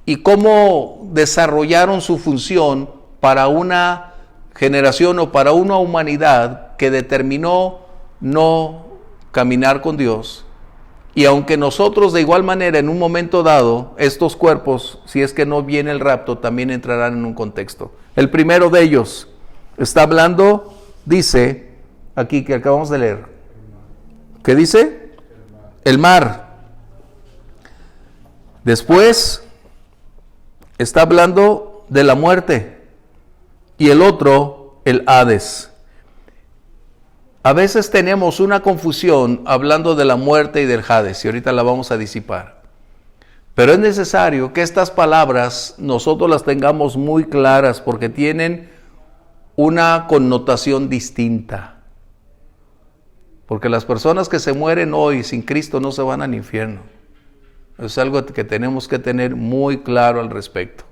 y cómo desarrollaron su función para una generación o para una humanidad que determinó no caminar con Dios. Y aunque nosotros de igual manera en un momento dado, estos cuerpos, si es que no viene el rapto, también entrarán en un contexto. El primero de ellos está hablando, dice, aquí que acabamos de leer. ¿Qué dice? El mar. Después está hablando de la muerte. Y el otro, el Hades. A veces tenemos una confusión hablando de la muerte y del Hades, y ahorita la vamos a disipar. Pero es necesario que estas palabras nosotros las tengamos muy claras porque tienen una connotación distinta. Porque las personas que se mueren hoy sin Cristo no se van al infierno. Es algo que tenemos que tener muy claro al respecto.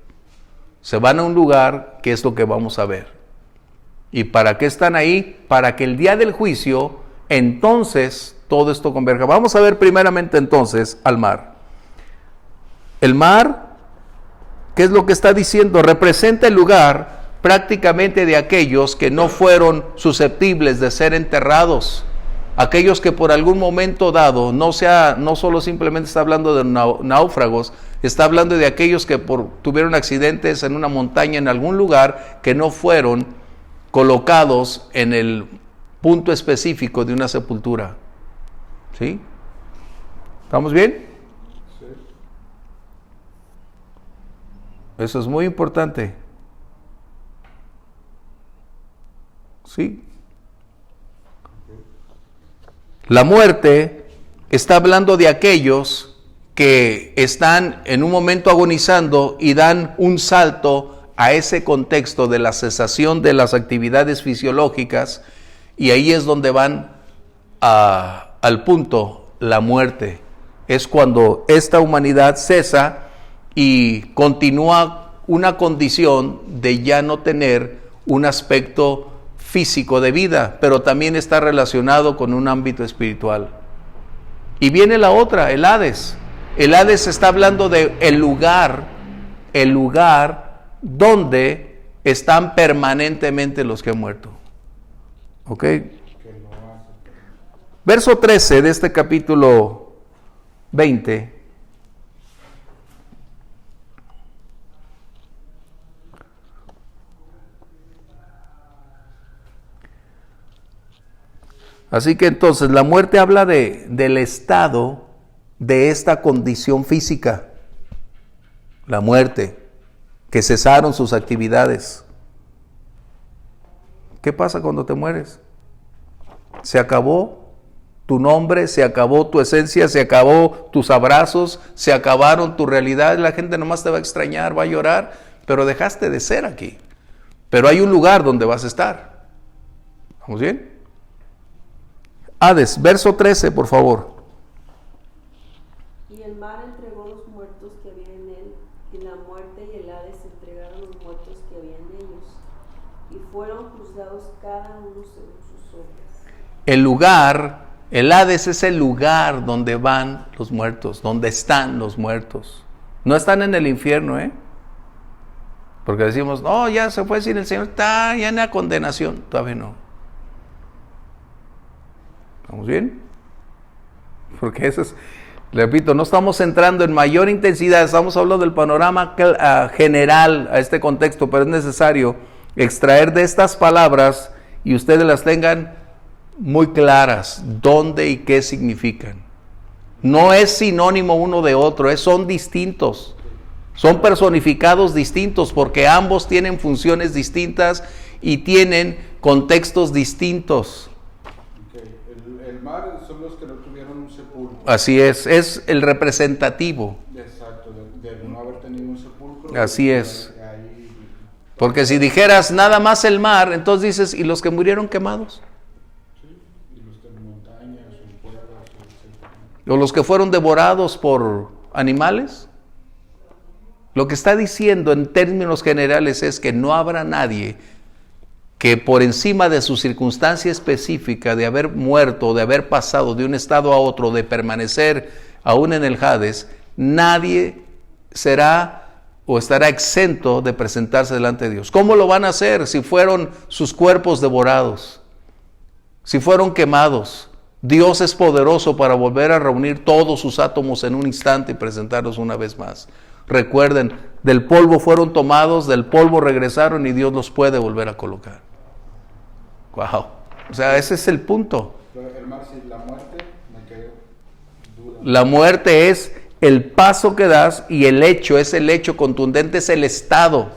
Se van a un lugar que es lo que vamos a ver. ¿Y para qué están ahí? Para que el día del juicio, entonces, todo esto converja. Vamos a ver primeramente entonces al mar. El mar, ¿qué es lo que está diciendo? Representa el lugar prácticamente de aquellos que no fueron susceptibles de ser enterrados. Aquellos que por algún momento dado, no solo simplemente está hablando de náufragos, está hablando de aquellos que tuvieron accidentes en una montaña, en algún lugar, que no fueron colocados en el punto específico de una sepultura. ¿Sí? ¿Estamos bien? Sí. Eso es muy importante. ¿Sí? La muerte está hablando de aquellos que están en un momento agonizando y dan un salto a ese contexto de la cesación de las actividades fisiológicas, y ahí es donde van al punto, la muerte. Es cuando esta humanidad cesa y continúa una condición de ya no tener un aspecto físico de vida, pero también está relacionado con un ámbito espiritual. Y viene la otra, el Hades. El Hades está hablando de el lugar donde están permanentemente los que han muerto. ¿Ok? Verso 13 de este capítulo 20. Así que entonces la muerte habla del estado de esta condición física. La muerte, que cesaron sus actividades. ¿Qué pasa cuando te mueres? Se acabó tu nombre, se acabó tu esencia, se acabó tus abrazos, se acabaron tu realidad. La gente nomás te va a extrañar, va a llorar, pero dejaste de ser aquí. Pero hay un lugar donde vas a estar. ¿Vamos bien? Hades, verso 13, por favor. Y el mar entregó los muertos que había en él, y la muerte y el Hades entregaron los muertos que había en ellos, y fueron juzgados cada uno según sus obras. El lugar, el Hades es el lugar donde van los muertos, donde están los muertos. No están en el infierno, porque decimos, no, ya se fue sin el Señor, está ya en la condenación. Todavía no. ¿Estamos bien? Porque eso es, repito, no estamos entrando en mayor intensidad, estamos hablando del panorama general a este contexto, pero es necesario extraer de estas palabras y ustedes las tengan muy claras, dónde y qué significan. No es sinónimo uno de otro, son distintos, son personificados distintos, porque ambos tienen funciones distintas y tienen contextos distintos. El mar son los que no tuvieron un sepulcro. Así es el representativo. Exacto, de no haber tenido un sepulcro. Así es. Ahí, Porque si dijeras nada más el mar, entonces dices, ¿y los que murieron quemados? sí, y los que en montañas o en cuevas, etc. ¿O los que fueron devorados por animales? Lo que está diciendo en términos generales es que no habrá nadie que por encima de su circunstancia específica de haber muerto, de haber pasado de un estado a otro, de permanecer aún en el Hades, nadie será o estará exento de presentarse delante de Dios. ¿Cómo lo van a hacer si fueron sus cuerpos devorados? Si fueron quemados. Dios es poderoso para volver a reunir todos sus átomos en un instante y presentarlos una vez más. Recuerden, del polvo fueron tomados, del polvo regresaron y Dios los puede volver a colocar. Wow. O sea, ese es el punto. Pero hermano, si la muerte, me quedé duda. La muerte es el paso que das y el hecho, es el hecho contundente, es el estado.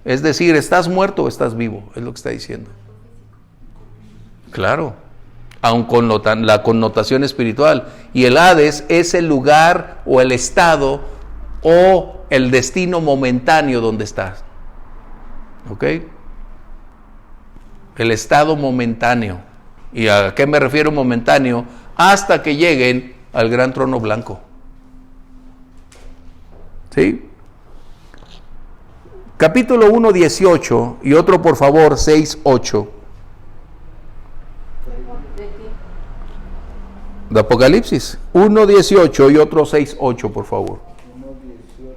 Es decir, ¿estás muerto o estás vivo? Es lo que está diciendo. Claro. Aun con la connotación espiritual. Y el Hades es el lugar o el estado o el destino momentáneo donde estás. ¿Ok? El estado momentáneo. ¿Y a qué me refiero momentáneo? Hasta que lleguen al gran trono blanco. ¿Sí? Capítulo 1, 18 y otro por favor, 6, 8. De Apocalipsis. 1, 18 y otro 6, 8 por favor. 1:18.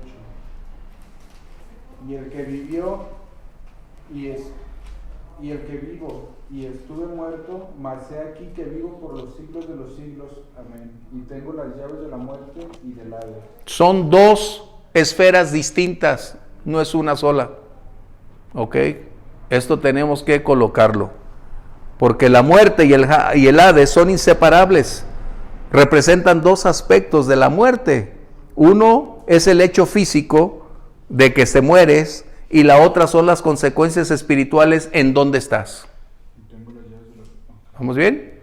Y el que vivió y el que vivo y estuve muerto, mas he aquí que vivo por los siglos de los siglos. Amén. Y tengo las llaves de la muerte y del Hades. Son dos esferas distintas, no es una sola. ¿Ok? Esto tenemos que colocarlo. Porque la muerte y el Hades son inseparables. Representan dos aspectos de la muerte. Uno es el hecho físico de que te mueres y la otra son las consecuencias espirituales en dónde estás. ¿Vamos bien?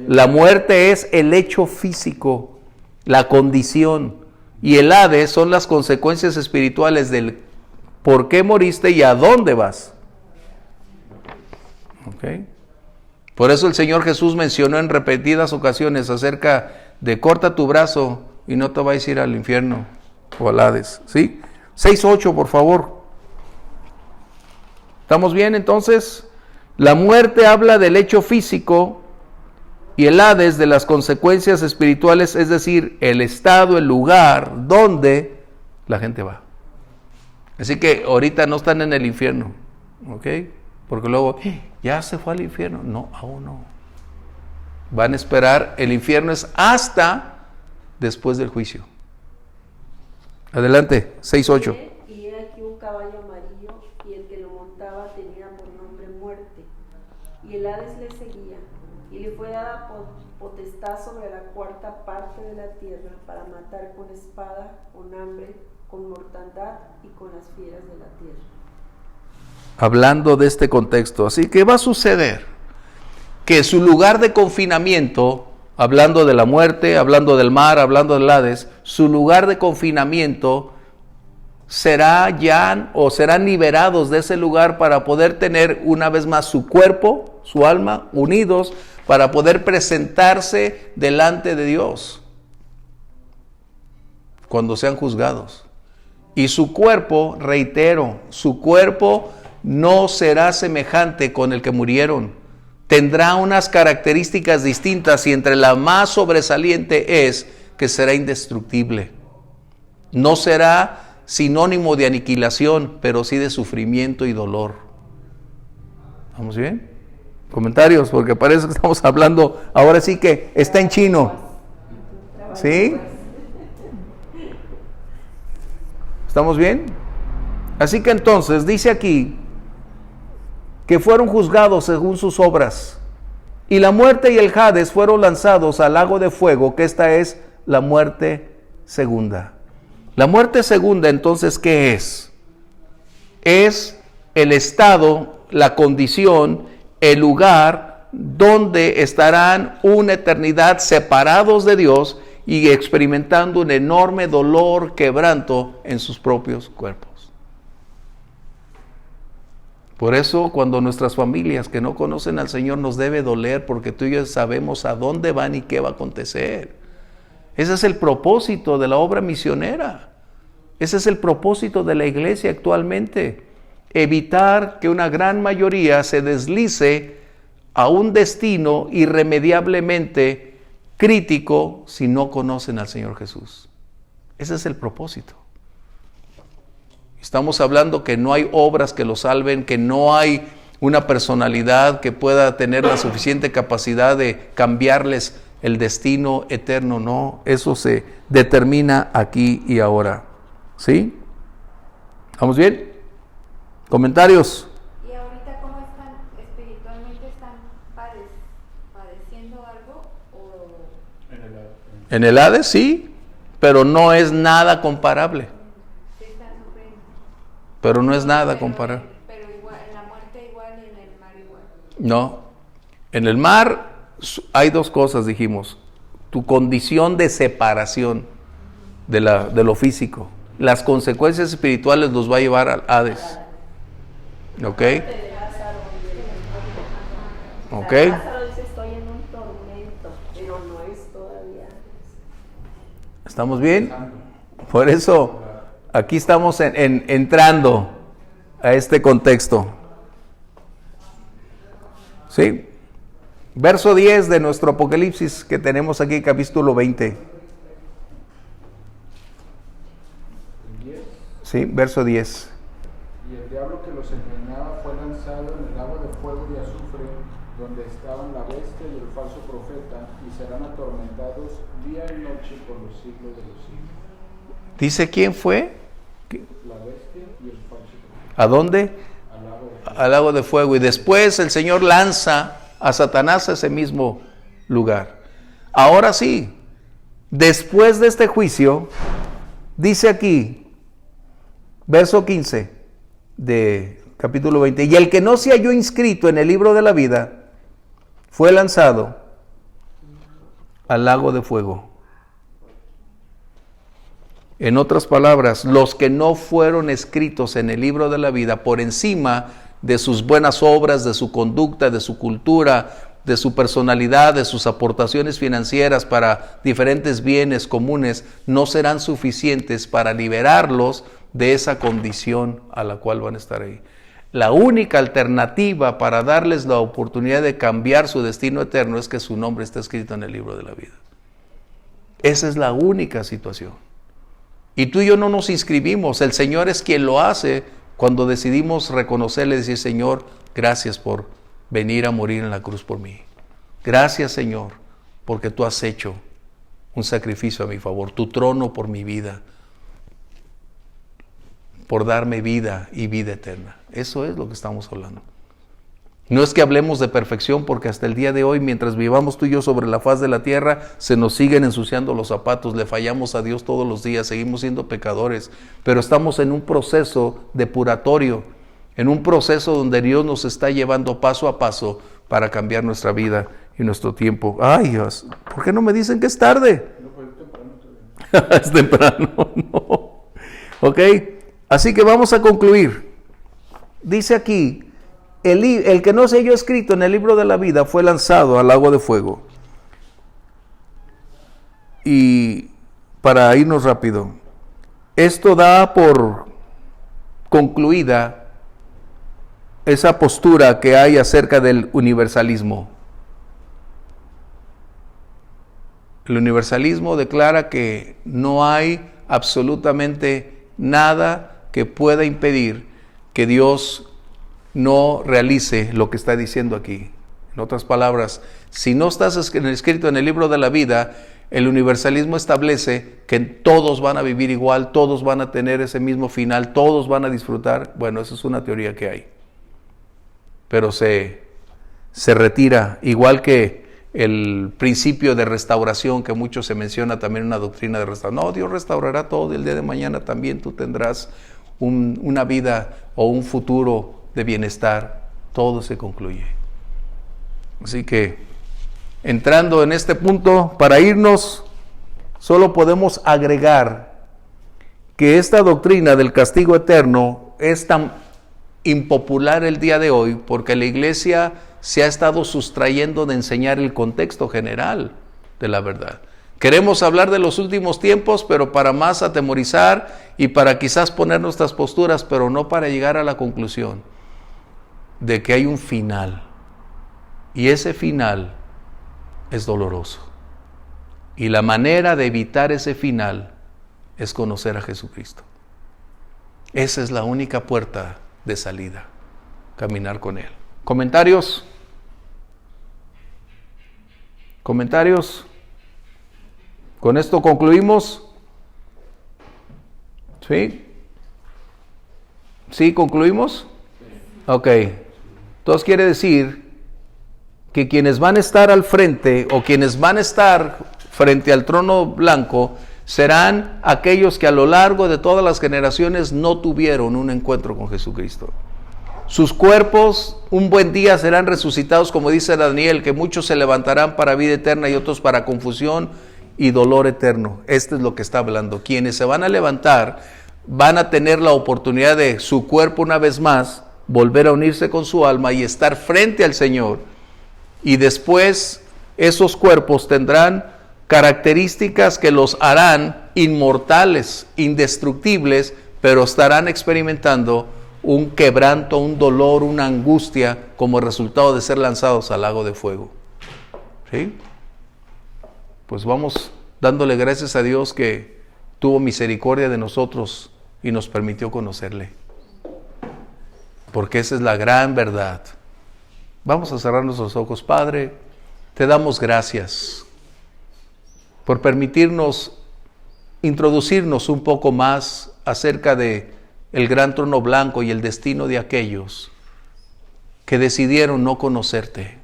La muerte es el hecho físico, la condición, y el Hades son las consecuencias espirituales del por qué moriste y a dónde vas. ¿Ok? Por eso el Señor Jesús mencionó en repetidas ocasiones acerca de corta tu brazo y no te vayas a ir al infierno o al Hades. ¿Sí? 6:8 por favor. ¿Estamos bien entonces? La muerte habla del hecho físico y el Hades de las consecuencias espirituales, es decir, el estado, el lugar donde la gente va. Así que ahorita no están en el infierno, ¿ok? Porque luego, ¿ya se fue al infierno? No, aún no. Van a esperar, el infierno es hasta después del juicio. Adelante, 6:8. Y he aquí un caballo amarillo, y el que lo montaba tenía por nombre Muerte, y el Hades le seguía, y le fue dada potestad sobre la cuarta parte de la tierra para matar con espada, con hambre, con mortandad y con las fieras de la tierra. Hablando de este contexto, así que va a suceder que su lugar de confinamiento, hablando de la muerte, hablando del mar, hablando del Hades, su lugar de confinamiento serán liberados de ese lugar para poder tener una vez más su cuerpo, su alma unidos para poder presentarse delante de Dios cuando sean juzgados. Y su cuerpo, reitero, su cuerpo no será semejante con el que murieron. Tendrá unas características distintas y entre la más sobresaliente es que será indestructible. No será sinónimo de aniquilación, pero sí de sufrimiento y dolor. ¿Vamos bien? Comentarios, porque parece que estamos hablando, ahora sí que está en chino. ¿Sí? ¿Estamos bien? Así que entonces dice aquí que fueron juzgados según sus obras, y la muerte y el Hades fueron lanzados al lago de fuego, que esta es la muerte segunda. La muerte segunda, entonces, ¿qué es? Es el estado, la condición, el lugar donde estarán una eternidad separados de Dios y experimentando un enorme dolor, quebranto en sus propios cuerpos. Por eso, cuando nuestras familias que no conocen al Señor nos debe doler, porque tú y yo sabemos a dónde van y qué va a acontecer. Ese es el propósito de la obra misionera. Ese es el propósito de la iglesia actualmente. Evitar que una gran mayoría se deslice a un destino irremediablemente crítico si no conocen al Señor Jesús. Ese es el propósito. Estamos hablando que no hay obras que lo salven, que no hay una personalidad que pueda tener la suficiente capacidad de cambiarles el destino eterno. No, eso se determina aquí y ahora. ¿Sí? ¿Vamos bien? ¿Comentarios? ¿Y ahorita cómo están espiritualmente? ¿Están padeciendo algo? ¿O En el Hades sí, pero no es nada comparable. sí están sufriendo? Pero no es nada comparable. Pero igual, en la muerte igual y en el mar igual. No. En el mar hay dos cosas, dijimos. Tu condición de separación de lo físico. Las consecuencias espirituales los va a llevar al Hades. ¿Ok? ¿Ok? Lázaro dice, estoy en un tormento, pero no es todavía. ¿Estamos bien? Por eso, aquí estamos entrando a este contexto. ¿Sí? Verso 10 de nuestro Apocalipsis que tenemos aquí, capítulo 20. Sí, verso 10. Y el diablo que los engañaba fue lanzado en el agua de fuego y azufre, donde estaban la bestia y el falso profeta, y serán atormentados día y noche por los siglos de los siglos. ¿Dice quién fue? La bestia y el falso profeta. ¿A dónde? Al lago de fuego. Y después el Señor lanza a Satanás a ese mismo lugar. Ahora sí, después de este juicio, dice aquí, verso 15 de capítulo 20, y el que no se halló inscrito en el libro de la vida fue lanzado al lago de fuego. En otras palabras, los que no fueron escritos en el libro de la vida por encima de sus buenas obras, de su conducta, de su cultura, de su personalidad, de sus aportaciones financieras para diferentes bienes comunes, no serán suficientes para liberarlos de esa condición a la cual van a estar ahí. La única alternativa para darles la oportunidad de cambiar su destino eterno es que su nombre esté escrito en el libro de la vida. Esa es la única situación. Y tú y yo no nos inscribimos, el Señor es quien lo hace cuando decidimos reconocerle y decir, Señor, gracias por venir a morir en la cruz por mí. Gracias, Señor, porque tú has hecho un sacrificio a mi favor, tu trono por mi vida, por darme vida y vida eterna. Eso es lo que estamos hablando. No es que hablemos de perfección, porque hasta el día de hoy, mientras vivamos tú y yo sobre la faz de la tierra, se nos siguen ensuciando los zapatos, le fallamos a Dios todos los días, seguimos siendo pecadores, pero estamos en un proceso depuratorio, en un proceso donde Dios nos está llevando paso a paso para cambiar nuestra vida y nuestro tiempo. Ay, Dios, ¿por qué no me dicen que es tarde? No, pues es temprano todavía. Es temprano, no. Ok, así que vamos a concluir. Dice aquí, el que no se halló escrito en el libro de la vida fue lanzado al lago de fuego. Y para irnos rápido, esto da por concluida esa postura que hay acerca del universalismo. El universalismo declara que no hay absolutamente nada que pueda impedir que Dios no realice lo que está diciendo aquí. En otras palabras, si no estás escrito en el libro de la vida, el universalismo establece que todos van a vivir igual, todos van a tener ese mismo final, todos van a disfrutar. Bueno, esa es una teoría que hay. Pero se retira, igual que el principio de restauración que mucho se menciona también en una doctrina de restauración. No, Dios restaurará todo y el día de mañana también tú tendrás una vida o un futuro de bienestar. Todo se concluye. Así que, entrando en este punto, para irnos, solo podemos agregar que esta doctrina del castigo eterno es tan impopular el día de hoy porque la iglesia se ha estado sustrayendo de enseñar el contexto general de la verdad. Queremos hablar de los últimos tiempos, pero para más atemorizar y para quizás poner nuestras posturas, pero no para llegar a la conclusión de que hay un final. Y ese final es doloroso. Y la manera de evitar ese final es conocer a Jesucristo. Esa es la única puerta de salida, caminar con Él. ¿Comentarios? ¿Comentarios? ¿Con esto concluimos? ¿Sí? ¿Sí concluimos? Ok. Entonces quiere decir que quienes van a estar al frente o quienes van a estar frente al trono blanco serán aquellos que a lo largo de todas las generaciones no tuvieron un encuentro con Jesucristo. Sus cuerpos un buen día serán resucitados, como dice Daniel, que muchos se levantarán para vida eterna y otros para confusión y dolor eterno. Esto es lo que está hablando. Quienes se van a levantar van a tener la oportunidad de su cuerpo una vez más volver a unirse con su alma y estar frente al Señor. Y después esos cuerpos tendrán características que los harán inmortales, indestructibles, pero estarán experimentando un quebranto, un dolor, una angustia como resultado de ser lanzados al lago de fuego. ¿Sí? Pues vamos dándole gracias a Dios que tuvo misericordia de nosotros y nos permitió conocerle. Porque esa es la gran verdad. Vamos a cerrar nuestros ojos. Padre, te damos gracias por permitirnos introducirnos un poco más acerca de el gran trono blanco y el destino de aquellos que decidieron no conocerte.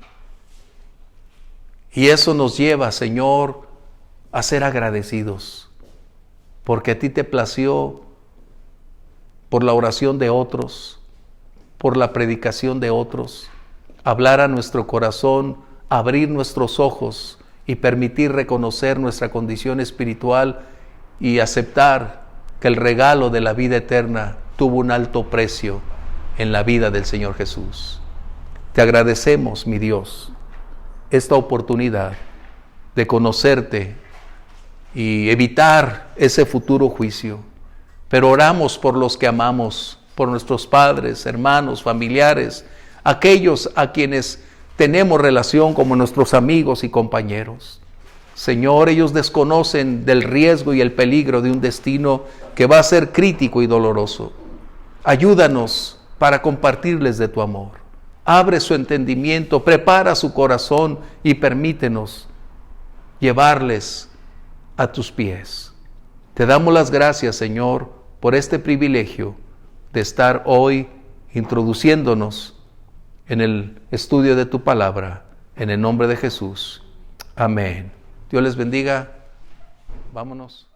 Y eso nos lleva, Señor, a ser agradecidos, porque a ti te plació por la oración de otros, por la predicación de otros, hablar a nuestro corazón, abrir nuestros ojos y permitir reconocer nuestra condición espiritual y aceptar que el regalo de la vida eterna tuvo un alto precio en la vida del Señor Jesús. Te agradecemos, mi Dios, esta oportunidad de conocerte y evitar ese futuro juicio. Pero oramos por los que amamos, por nuestros padres, hermanos, familiares, aquellos a quienes tenemos relación como nuestros amigos y compañeros. Señor, ellos desconocen del riesgo y el peligro de un destino que va a ser crítico y doloroso. Ayúdanos para compartirles de tu amor. Abre su entendimiento, prepara su corazón y permítenos llevarles a tus pies. Te damos las gracias, Señor, por este privilegio de estar hoy introduciéndonos en el estudio de tu palabra, en el nombre de Jesús. Amén. Dios les bendiga. Vámonos.